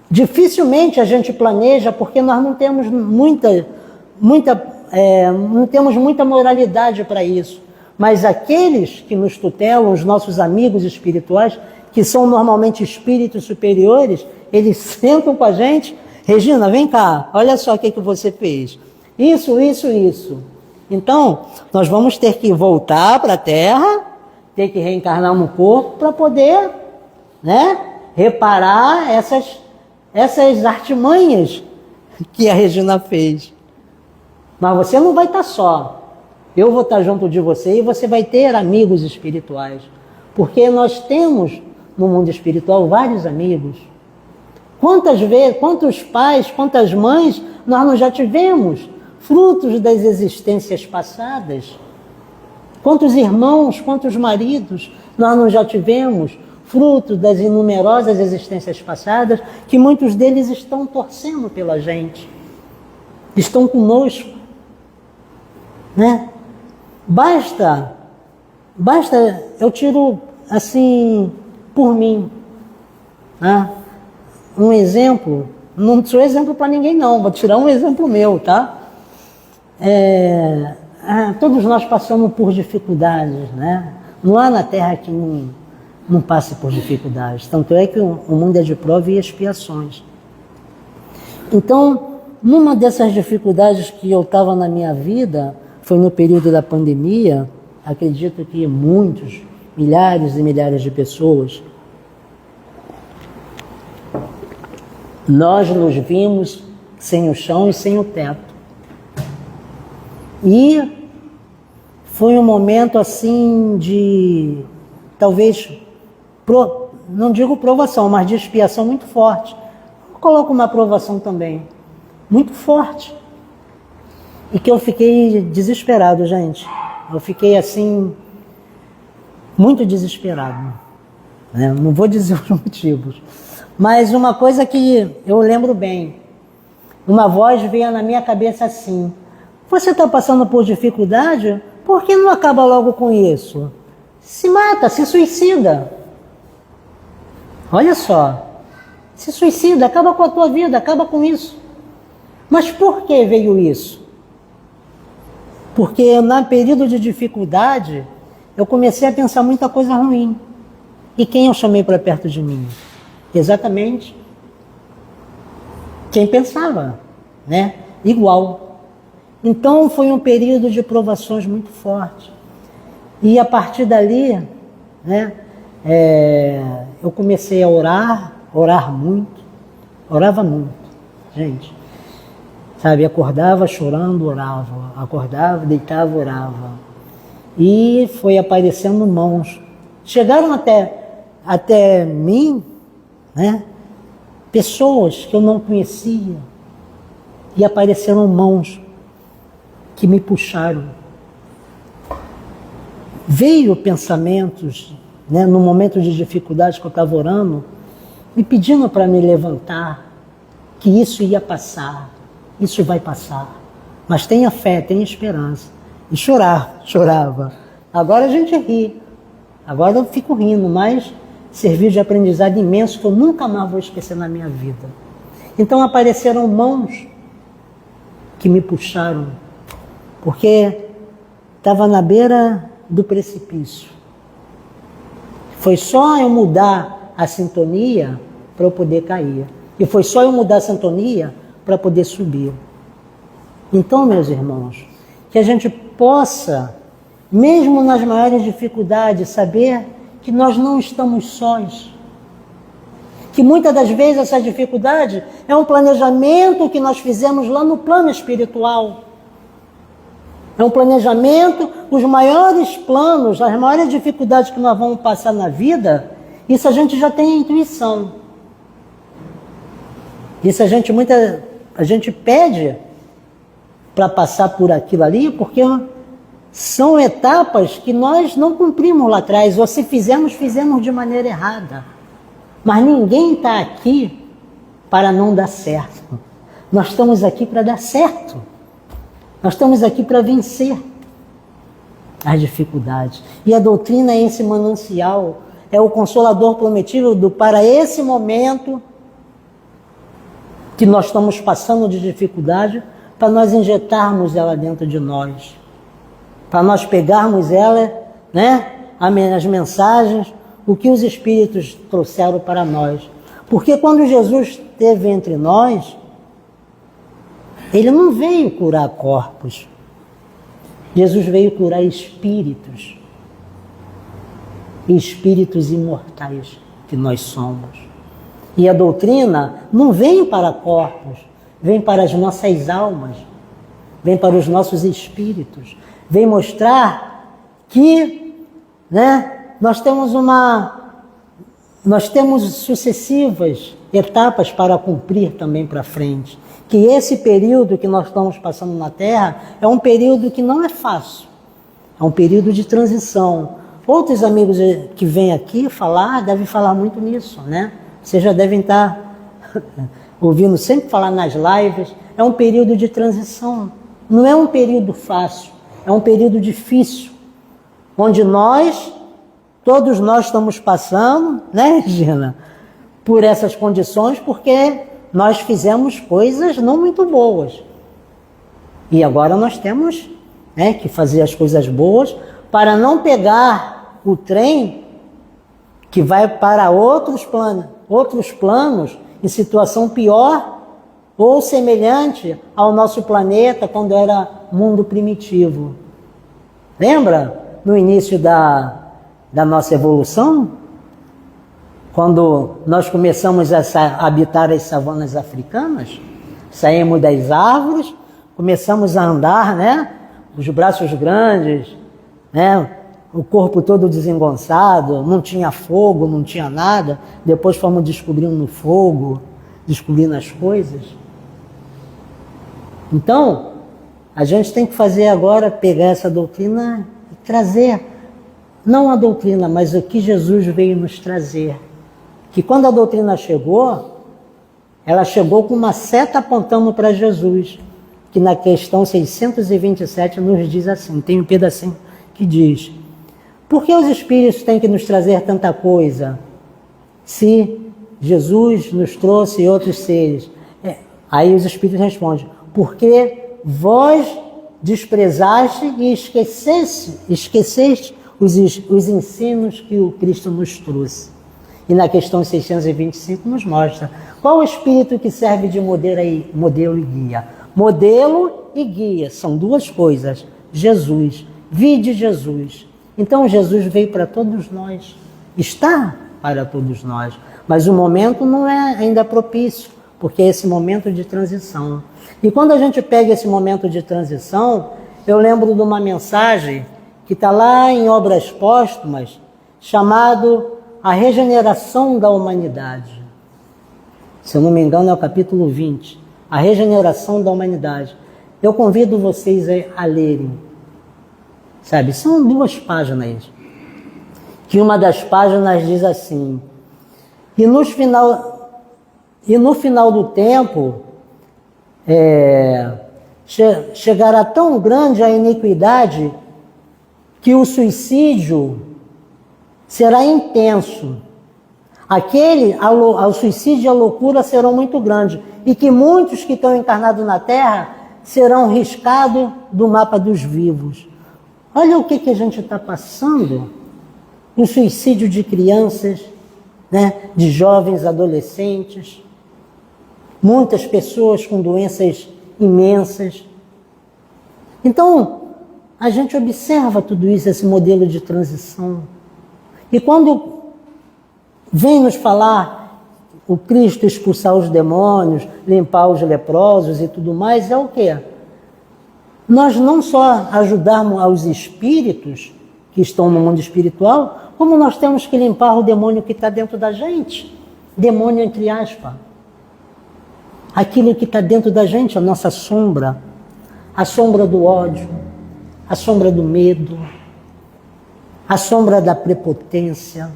Dificilmente a gente planeja, porque nós não temos não temos muita moralidade para isso. Mas aqueles que nos tutelam, os nossos amigos espirituais, que são normalmente espíritos superiores, eles sentam com a gente: Regina, vem cá, olha só o que você fez. Isso, isso, isso. Então, nós vamos ter que voltar para a Terra, ter que reencarnar no corpo para poder, né, reparar essas artimanhas que a Regina fez. Mas você não vai estar só. Eu vou estar junto de você e você vai ter amigos espirituais. Porque nós temos no mundo espiritual vários amigos. Quantas vezes, quantos pais, quantas mães nós não já tivemos, frutos das existências passadas? Quantos irmãos, quantos maridos nós não já tivemos, fruto das inumerosas existências passadas, que muitos deles estão torcendo pela gente, estão conosco, né? Basta, eu tiro assim por mim, né? Um exemplo, não sou exemplo para ninguém não, vou tirar um exemplo meu, tá? Todos nós passamos por dificuldades, né? Não há na Terra que não passe por dificuldades. Tanto é que o mundo é de prova e expiações. Então, numa dessas dificuldades que eu estava na minha vida, foi no período da pandemia, acredito que muitos, milhares e milhares de pessoas, nós nos vimos sem o chão e sem o teto. E foi um momento assim de, talvez, não digo provação, mas de expiação muito forte. Eu coloco uma provação também, muito forte. E que eu fiquei desesperado, gente. Eu fiquei assim, muito desesperado. Não vou dizer os motivos. Mas uma coisa que eu lembro bem, uma voz veio na minha cabeça assim: você está passando por dificuldade? Por que não acaba logo com isso? Se mata, se suicida. Olha só, se suicida, acaba com a tua vida, acaba com isso. Mas por que veio isso? Porque no período de dificuldade, eu comecei a pensar muita coisa ruim. E quem eu chamei para perto de mim? Exatamente quem pensava, né? Igual. Então foi um período de provações muito forte. E a partir dali, né, eu comecei a orar muito, orava muito, gente. Sabe, acordava chorando, orava, acordava, deitava, orava. E foi aparecendo mãos. Chegaram até mim, né, pessoas que eu não conhecia, e apareceram mãos que me puxaram. Veio pensamentos, né, no momento de dificuldade que eu estava orando, me pedindo para me levantar, que isso ia passar, isso vai passar. Mas tenha fé, tenha esperança. E chorava. Agora a gente ri. Agora eu fico rindo, mas serviu de aprendizado imenso que eu nunca mais vou esquecer na minha vida. Então apareceram mãos que me puxaram, porque estava na beira do precipício. Foi só eu mudar a sintonia para eu poder cair. E foi só eu mudar a sintonia para poder subir. Então, meus irmãos, que a gente possa, mesmo nas maiores dificuldades, saber que nós não estamos sós. Que muitas das vezes essa dificuldade é um planejamento que nós fizemos lá no plano espiritual. É um planejamento, os maiores planos, as maiores dificuldades que nós vamos passar na vida, isso a gente já tem a intuição. Isso a gente pede para passar por aquilo ali, porque são etapas que nós não cumprimos lá atrás, ou se fizemos de maneira errada. Mas ninguém está aqui para não dar certo. Nós estamos aqui para dar certo. Nós estamos aqui para vencer as dificuldades. E a doutrina é esse manancial, é o consolador prometido para esse momento que nós estamos passando de dificuldade, para nós injetarmos ela dentro de nós. Para nós pegarmos ela, né, as mensagens, o que os Espíritos trouxeram para nós. Porque quando Jesus esteve entre nós, Ele não veio curar corpos. Jesus veio curar espíritos. Espíritos imortais que nós somos. E a doutrina não vem para corpos, vem para as nossas almas, vem para os nossos espíritos. Vem mostrar que, né, nós temos sucessivas etapas para cumprir também para frente. Que esse período que nós estamos passando na Terra é um período que não é fácil. É um período de transição. Outros amigos que vêm aqui falar, devem falar muito nisso, né? Vocês já devem estar ouvindo sempre falar nas lives. É um período de transição. Não é um período fácil. É um período difícil. Onde todos nós estamos passando, né, Regina? Por essas condições, porque nós fizemos coisas não muito boas. E agora nós temos, né, que fazer as coisas boas para não pegar o trem que vai para outros planos em situação pior ou semelhante ao nosso planeta quando era mundo primitivo. Lembra no início da nossa evolução? Quando nós começamos a habitar as savanas africanas, saímos das árvores, começamos a andar, né? Os braços grandes, né? O corpo todo desengonçado, não tinha fogo, não tinha nada. Depois fomos descobrindo no fogo, descobrindo as coisas. Então, a gente tem que fazer agora, pegar essa doutrina e trazer, não a doutrina, mas o que Jesus veio nos trazer. Que quando a doutrina chegou, ela chegou com uma seta apontando para Jesus, que na questão 627 nos diz assim, tem um pedacinho que diz: por que os Espíritos têm que nos trazer tanta coisa, se Jesus nos trouxe outros seres? Aí os Espíritos respondem: porque vós desprezaste e esqueceste os ensinos que o Cristo nos trouxe. E na questão 625 nos mostra qual o Espírito que serve de modelo e guia. Modelo e guia são duas coisas. Jesus, vide Jesus. Então Jesus veio para todos nós, está para todos nós, mas o momento não é ainda propício, porque é esse momento de transição. E quando a gente pega esse momento de transição, eu lembro de uma mensagem que está lá em Obras Póstumas, chamado A Regeneração da Humanidade. Se eu não me engano é o capítulo 20, A Regeneração da Humanidade. Eu convido vocês a lerem. Sabe, são 2 páginas, que uma das páginas diz assim: e no final do tempo, chegará tão grande a iniquidade que o suicídio será intenso. O suicídio e a loucura serão muito grandes, e que muitos que estão encarnados na Terra serão riscados do mapa dos vivos. Olha o que a gente está passando. O suicídio de crianças, né, de jovens, adolescentes. Muitas pessoas com doenças imensas. Então, a gente observa tudo isso, esse modelo de transição. E quando vem nos falar o Cristo expulsar os demônios, limpar os leprosos e tudo mais, é o quê? Nós não só ajudarmos aos espíritos que estão no mundo espiritual, como nós temos que limpar o demônio que está dentro da gente. Demônio entre aspas. Aquilo que está dentro da gente, a nossa sombra. A sombra do ódio, a sombra do medo, a sombra da prepotência,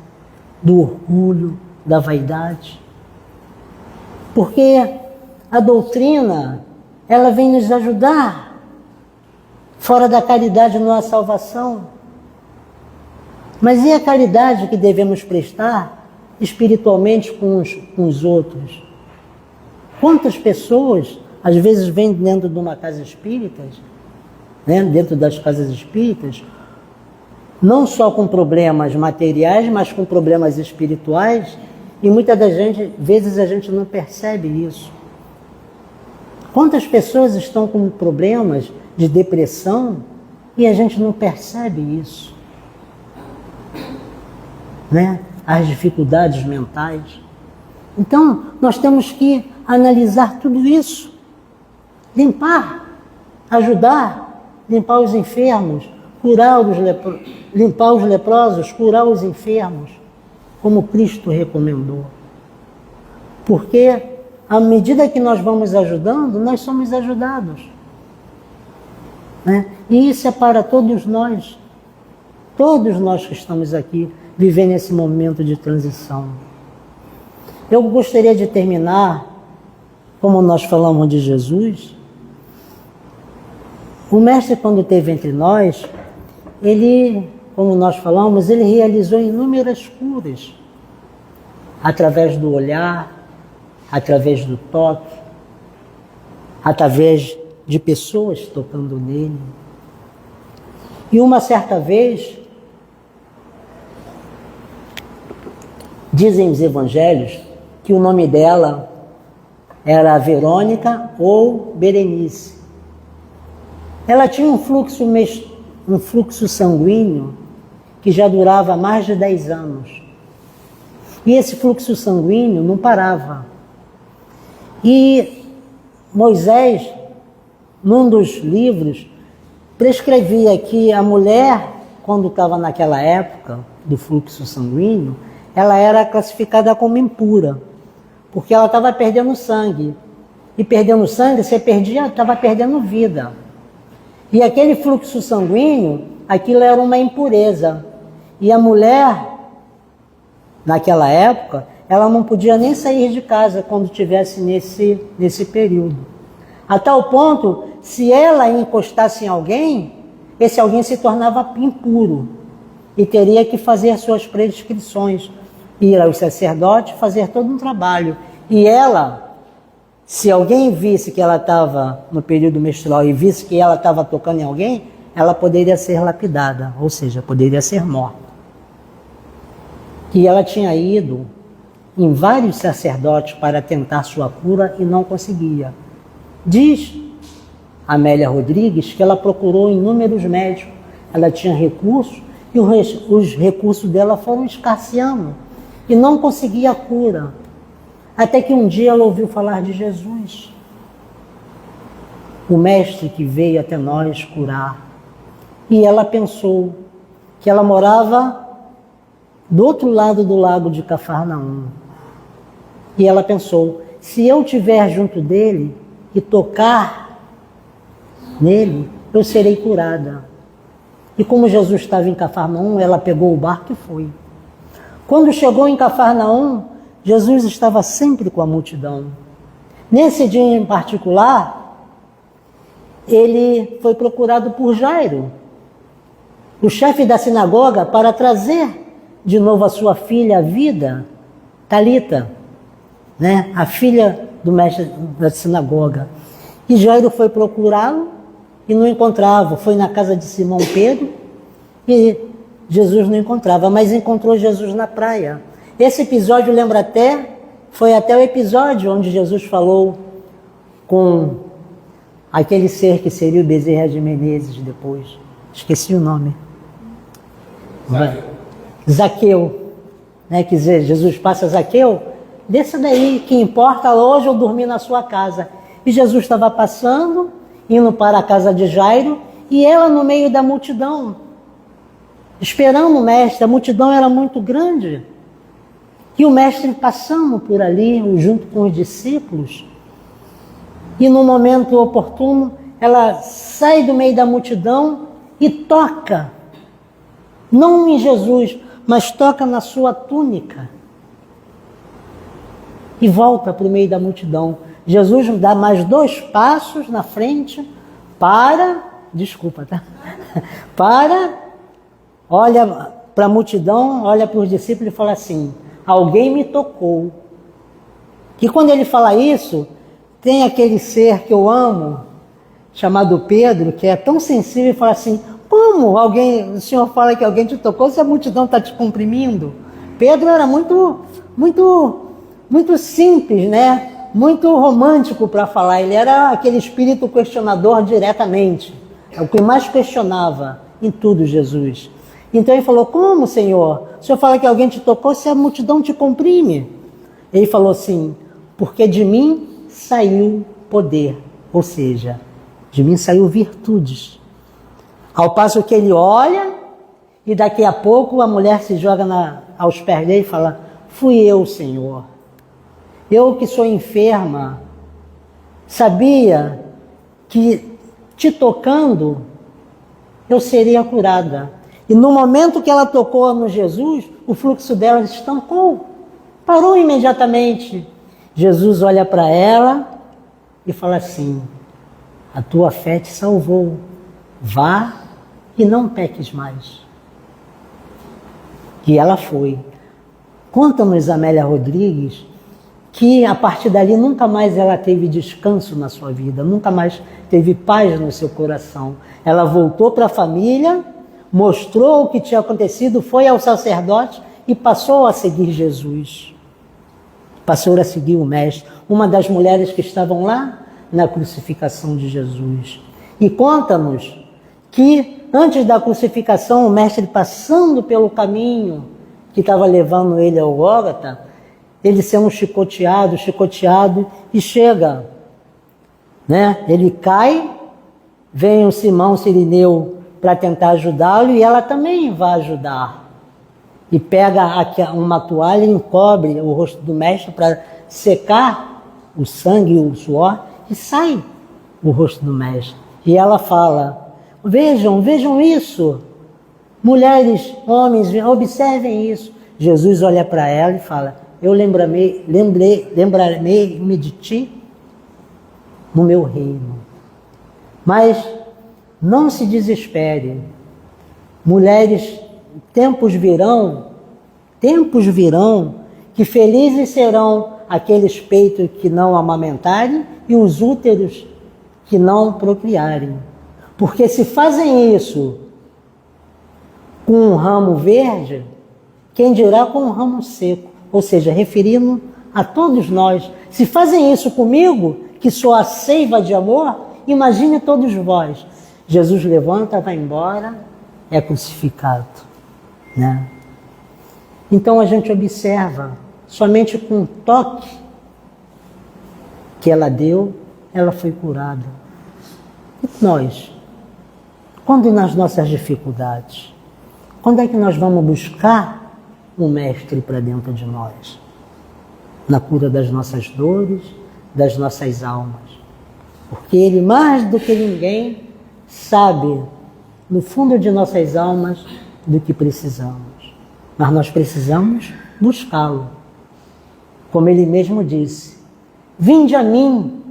do orgulho, da vaidade. Porque a doutrina, ela vem nos ajudar. Fora da caridade não há salvação. Mas e a caridade que devemos prestar espiritualmente com os outros? Quantas pessoas, às vezes, vêm dentro de uma casa espírita, né, dentro das casas espíritas, não só com problemas materiais, mas com problemas espirituais, e muitas das vezes a gente não percebe isso. Quantas pessoas estão com problemas de depressão e a gente não percebe isso, né? As dificuldades mentais. Então, nós temos que analisar tudo isso, limpar, ajudar, limpar os enfermos, limpar os leprosos, curar os enfermos, como Cristo recomendou. Porque à medida que nós vamos ajudando, nós somos ajudados. Né? E isso é para todos nós que estamos aqui, vivendo esse momento de transição. Eu gostaria de terminar, como nós falamos de Jesus. O Mestre, quando esteve entre nós, ele, como nós falamos, ele realizou inúmeras curas, através do olhar, através do toque, através de pessoas tocando nele. E uma certa vez, dizem os evangelhos que o nome dela era Verônica ou Berenice. Ela tinha um fluxo sanguíneo que já durava mais de 10 anos. E esse fluxo sanguíneo não parava. E Moisés, num dos livros, prescrevia que a mulher quando estava naquela época do fluxo sanguíneo, ela era classificada como impura, porque ela estava perdendo sangue. E perdendo sangue, você estava perdendo vida. E aquele fluxo sanguíneo, aquilo era uma impureza. E a mulher, naquela época, ela não podia nem sair de casa quando estivesse nesse período. A tal ponto, se ela encostasse em alguém, esse alguém se tornava impuro e teria que fazer suas prescrições, ir aos sacerdotes, fazer todo um trabalho. E ela, se alguém visse que ela estava no período menstrual e visse que ela estava tocando em alguém, ela poderia ser lapidada, ou seja, poderia ser morta. E ela tinha ido em vários sacerdotes para tentar sua cura e não conseguia. Diz Amélia Rodrigues que ela procurou inúmeros médicos, ela tinha recursos e os recursos dela foram escasseando e não conseguia a cura. Até que um dia ela ouviu falar de Jesus, o mestre que veio até nós curar. E ela pensou que ela morava do outro lado do lago de Cafarnaum. E ela pensou, se eu estiver junto dele e tocar nele, eu serei curada. E como Jesus estava em Cafarnaum, ela pegou o barco e foi. Quando chegou em Cafarnaum, Jesus estava sempre com a multidão. Nesse dia em particular, ele foi procurado por Jairo, o chefe da sinagoga, para trazer de novo a sua filha à vida, Talita, né? A filha do mestre da sinagoga. E Jairo foi procurá-lo e não encontrava. Foi na casa de Simão Pedro e Jesus não encontrava, mas encontrou Jesus na praia. Esse episódio foi até o episódio onde Jesus falou com aquele ser que seria o Bezerra de Menezes depois. Esqueci o nome. Zaqueu. Né? Quer dizer, Jesus passa Zaqueu, desça daí, que importa hoje eu dormir na sua casa. E Jesus estava passando, indo para a casa de Jairo, e ela no meio da multidão, esperando o mestre. A multidão era muito grande. E o mestre passando por ali, junto com os discípulos, e no momento oportuno, ela sai do meio da multidão e toca, não em Jesus, mas toca na sua túnica. E volta para o meio da multidão. Jesus dá mais 2 passos na frente, olha para a multidão, olha para os discípulos e fala assim, alguém me tocou. Que quando ele fala isso, tem aquele ser que eu amo, chamado Pedro, que é tão sensível e fala assim, como o senhor fala que alguém te tocou se a multidão está te comprimindo? Pedro era muito simples, né? Muito romântico para falar. Ele era aquele espírito questionador diretamente. É o que mais questionava em tudo Jesus. Então ele falou, como, Senhor? O senhor fala que alguém te tocou se a multidão te comprime? Ele falou assim, porque de mim saiu poder, ou seja, de mim saiu virtudes. Ao passo que ele olha e daqui a pouco a mulher se joga aos pés dele e fala, fui eu, Senhor. Eu que sou enferma, sabia que te tocando eu seria curada. E no momento que ela tocou no Jesus, o fluxo dela estancou, parou imediatamente. Jesus olha para ela e fala assim, a tua fé te salvou, vá e não peques mais. E ela foi. Conta-nos Amélia Rodrigues que a partir dali nunca mais ela teve descanso na sua vida, nunca mais teve paz no seu coração. Ela voltou para a família, mostrou o que tinha acontecido, foi ao sacerdote e passou a seguir Jesus. Passou a seguir o mestre, uma das mulheres que estavam lá na crucificação de Jesus. E conta-nos que antes da crucificação, o mestre passando pelo caminho que estava levando ele ao Gólgota, ele sendo chicoteado e chega, né? Ele cai, vem o Simão Cirineu para tentar ajudá-lo e ela também vai ajudar. E pega uma toalha e encobre o rosto do mestre para secar o sangue e o suor e sai o rosto do mestre. E ela fala, vejam isso. Mulheres, homens, observem isso. Jesus olha para ela e fala, eu lembrarei-me de ti no meu reino. Mas não se desespere. Mulheres, tempos virão que felizes serão aqueles peitos que não amamentarem e os úteros que não procriarem. Porque se fazem isso com um ramo verde, quem dirá com um ramo seco? Ou seja, referindo a todos nós. Se fazem isso comigo, que sou a seiva de amor, imagine todos vós. Jesus levanta, vai embora, é crucificado. Né? Então a gente observa, somente com um toque que ela deu, ela foi curada. E nós? Quando nas nossas dificuldades? Quando é que nós vamos buscar um mestre para dentro de nós? Na cura das nossas dores, das nossas almas. Porque ele, mais do que ninguém, sabe, no fundo de nossas almas, do que precisamos. Mas nós precisamos buscá-lo. Como ele mesmo disse, vinde a mim,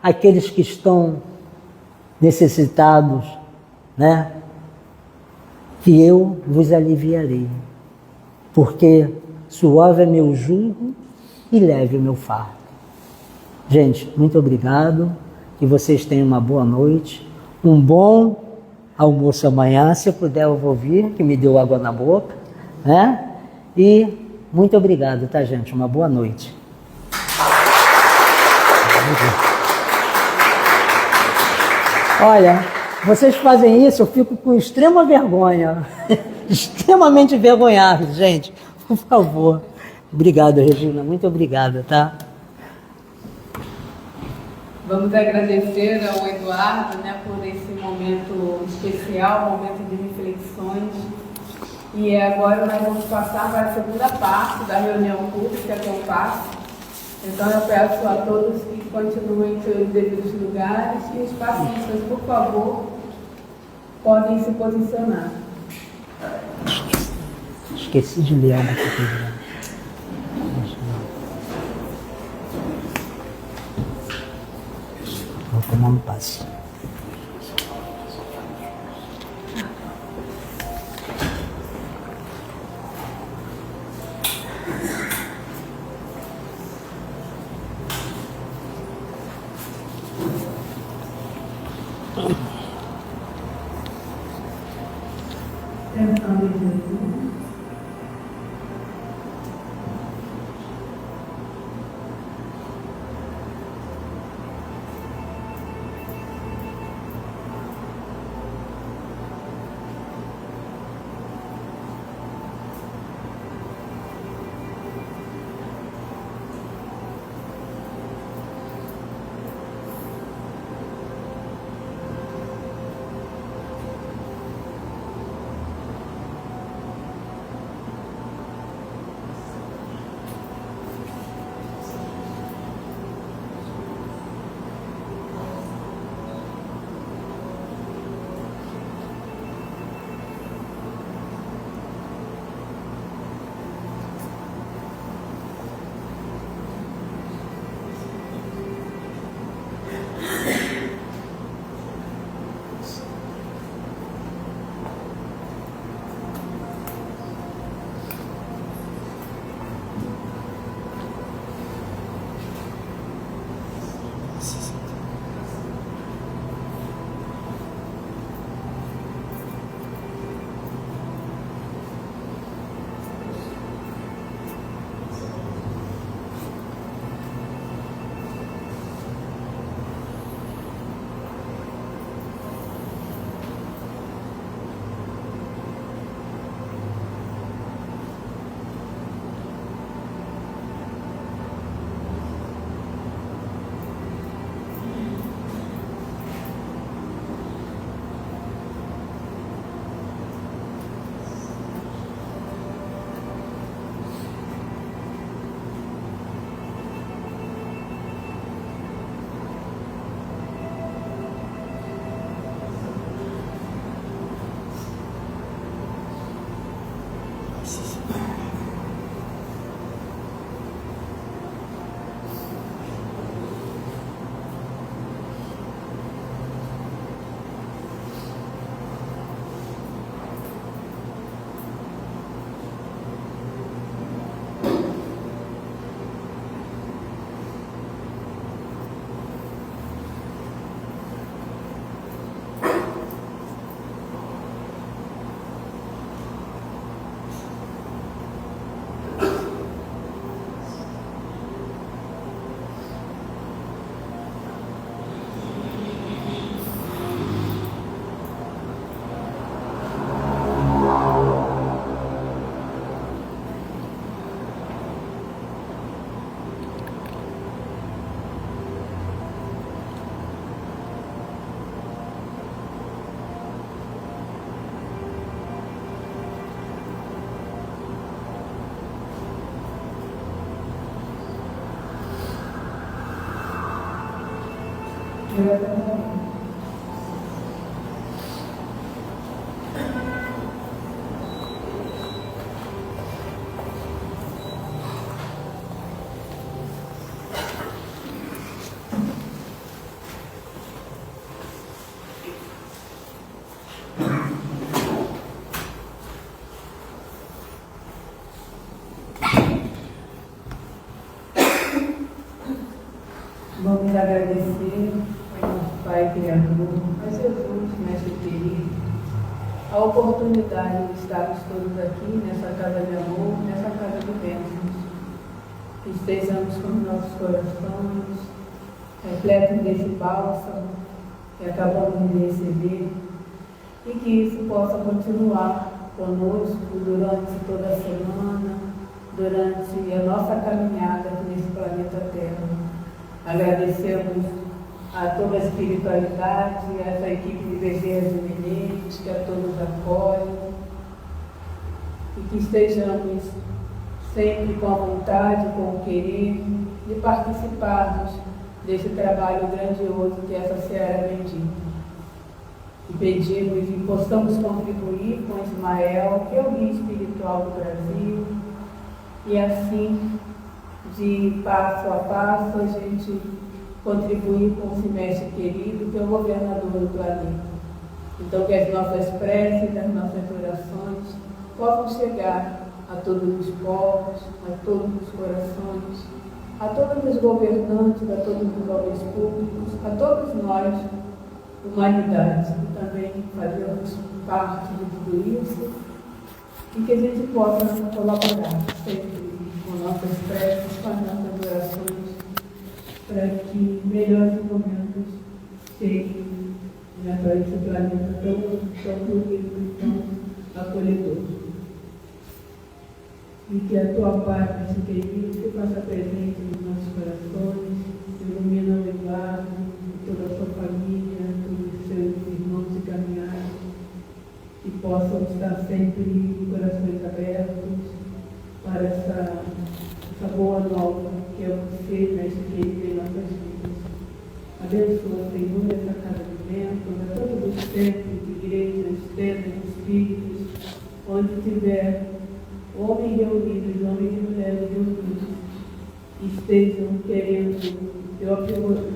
aqueles que estão necessitados, né? Que eu vos aliviarei. Porque suave é meu jugo e leve o meu fardo. Gente, muito obrigado. Que vocês tenham uma boa noite. Um bom almoço amanhã, se eu puder eu vou vir, que me deu água na boca, né? E muito obrigado, tá, gente? Uma boa noite. Olha, vocês fazem isso, eu fico com extrema vergonha. Extremamente envergonhado, gente. Por favor. Obrigado, Regina. Muito obrigada, tá? Vamos agradecer ao Eduardo, né, por esse momento especial, momento de reflexões. E agora nós vamos passar para a segunda parte da reunião pública que eu faço. Então eu peço a todos que continuem em seus devidos lugares e os passistas, por favor, podem se posicionar. Esqueci de ler algo aqui. Vou tomar um passe. Vamos agradecer ao nosso Pai Criador, a Jesus, Mestre querido, a oportunidade de estarmos todos aqui nessa casa de amor, nessa casa de bênçãos. Que estejamos com os nossos corações repletos desse bálsamo que acabamos de receber e que isso possa continuar conosco durante toda a semana, durante a nossa caminhada aqui nesse planeta Terra. Agradecemos a toda a espiritualidade, a essa equipe de Bezerra de Menezes, que a todos acolhe, e que estejamos sempre com a vontade, com o querer de participarmos desse trabalho grandioso que é essa Seara Bendita. E pedimos e possamos contribuir com Ismael, que é o guia espiritual do Brasil, e assim, de passo a passo, a gente contribuir com o semestre querido, que é o governador do planeta. Então, que as nossas preces, as nossas orações possam chegar a todos os povos, a todos os corações, a todos os governantes, a todos os homens públicos, a todos nós, humanidade, que também fazemos parte de tudo isso, e que a gente possa colaborar sempre com nossas preces, com as nossas orações, para que melhores momentos cheguem para esse planeta tão bonito e tão acolhedor. E que a tua paz, Mestre querido, se faça presente nos nossos corações, ilumina o Eduardo, toda a sua família, todos os seus irmãos e caminhados, que possam estar sempre de corações abertos para essa boa nova que é você, Mestre querido, em nossas vidas. Abençoa, Senhor, essa casa de bênçãos, a todos os templos, igrejas, tendas, espíritos, onde tiver homens reunidos, homens e mulheres reunidos, estejam querendo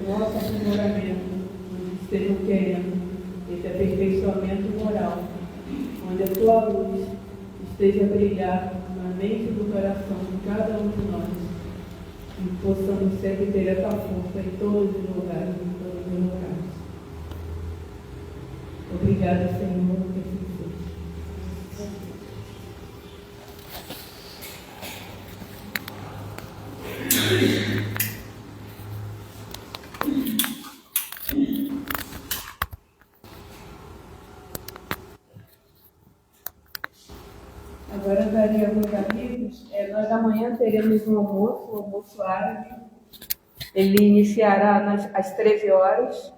nosso aprimoramento, onde estejam querendo esse aperfeiçoamento moral, onde a tua luz esteja a brilhar na mente do coração de cada um de nós, e possamos sempre ter essa força em todos os lugares, em todos os locais. Obrigada, Senhor, que assim seja. Agora daria aos amigos, nós amanhã teremos um almoço árabe. Ele iniciará às 13 horas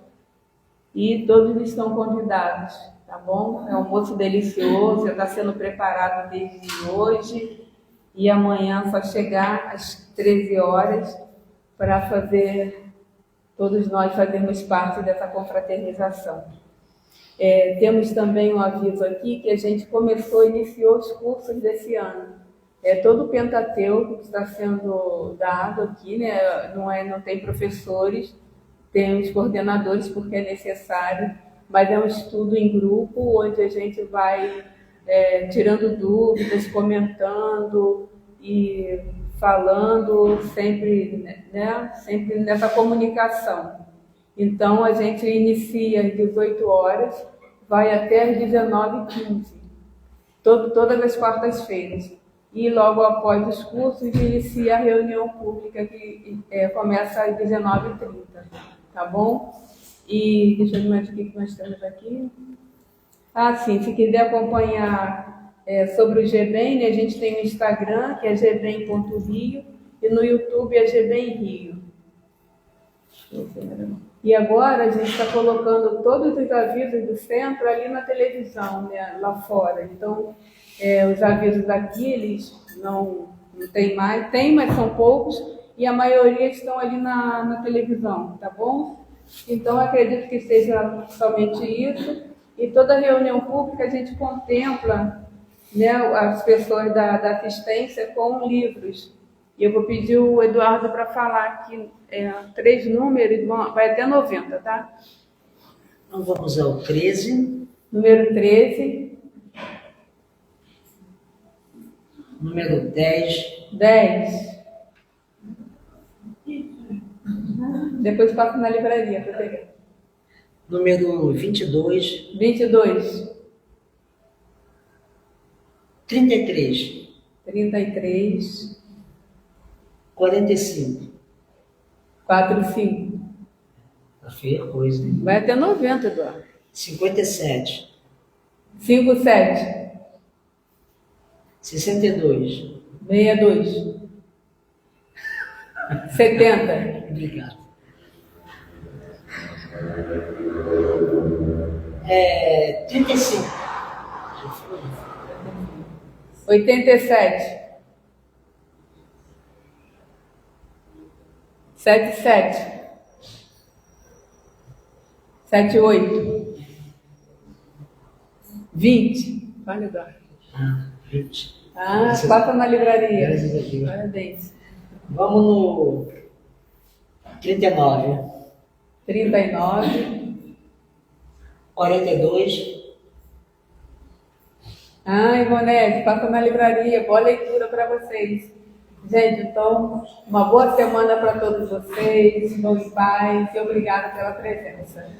e todos estão convidados, tá bom? É um almoço delicioso, já está sendo preparado desde hoje e amanhã só chegar às 13 horas para todos nós fazermos parte dessa confraternização. Temos também um aviso aqui que a gente iniciou os cursos desse ano. Todo o Pentateuco que está sendo dado aqui, né? Não tem professores, tem os coordenadores porque é necessário, mas é um estudo em grupo onde a gente vai tirando dúvidas, comentando e falando sempre, né? Sempre nessa comunicação. Então, a gente inicia às 18 horas, vai até às 19h15, todas as quartas-feiras. E logo após os cursos, inicia a reunião pública, que começa às 19h30, tá bom? E deixa eu ver mais o que nós temos aqui. Sim, se quiser acompanhar sobre o GBEM, né, a gente tem o Instagram, que é gbem.rio, e no YouTube é GBEM Rio. E agora a gente está colocando todos os avisos do centro ali na televisão, né, lá fora. Então, os avisos aqui, eles não tem mais, tem, mas são poucos, e a maioria estão ali na televisão, tá bom? Então, acredito que seja somente isso. E toda reunião pública a gente contempla, né, as pessoas da assistência com livros. E eu vou pedir o Eduardo para falar aqui 3 números, vai até 90, tá? Então vamos ao 13. Número 13. Número 10. 10. Depois passo na livraria para pegar. Número 22. 22. 33. 33. 45. 45. Tá feia a coisa, hein? Vai até 90, Eduardo. 57. 57. 62. 62. 70. Obrigado. 35. 87. 77. 78. 20. Olha, Eduardo. 20. Passa na livraria. Graças a Deus. Parabéns. Vamos no 39. 39. 42. Ivonete, passa na livraria. Boa leitura para vocês. Gente, então, uma boa semana para todos vocês. Vão em paz e obrigada pela presença.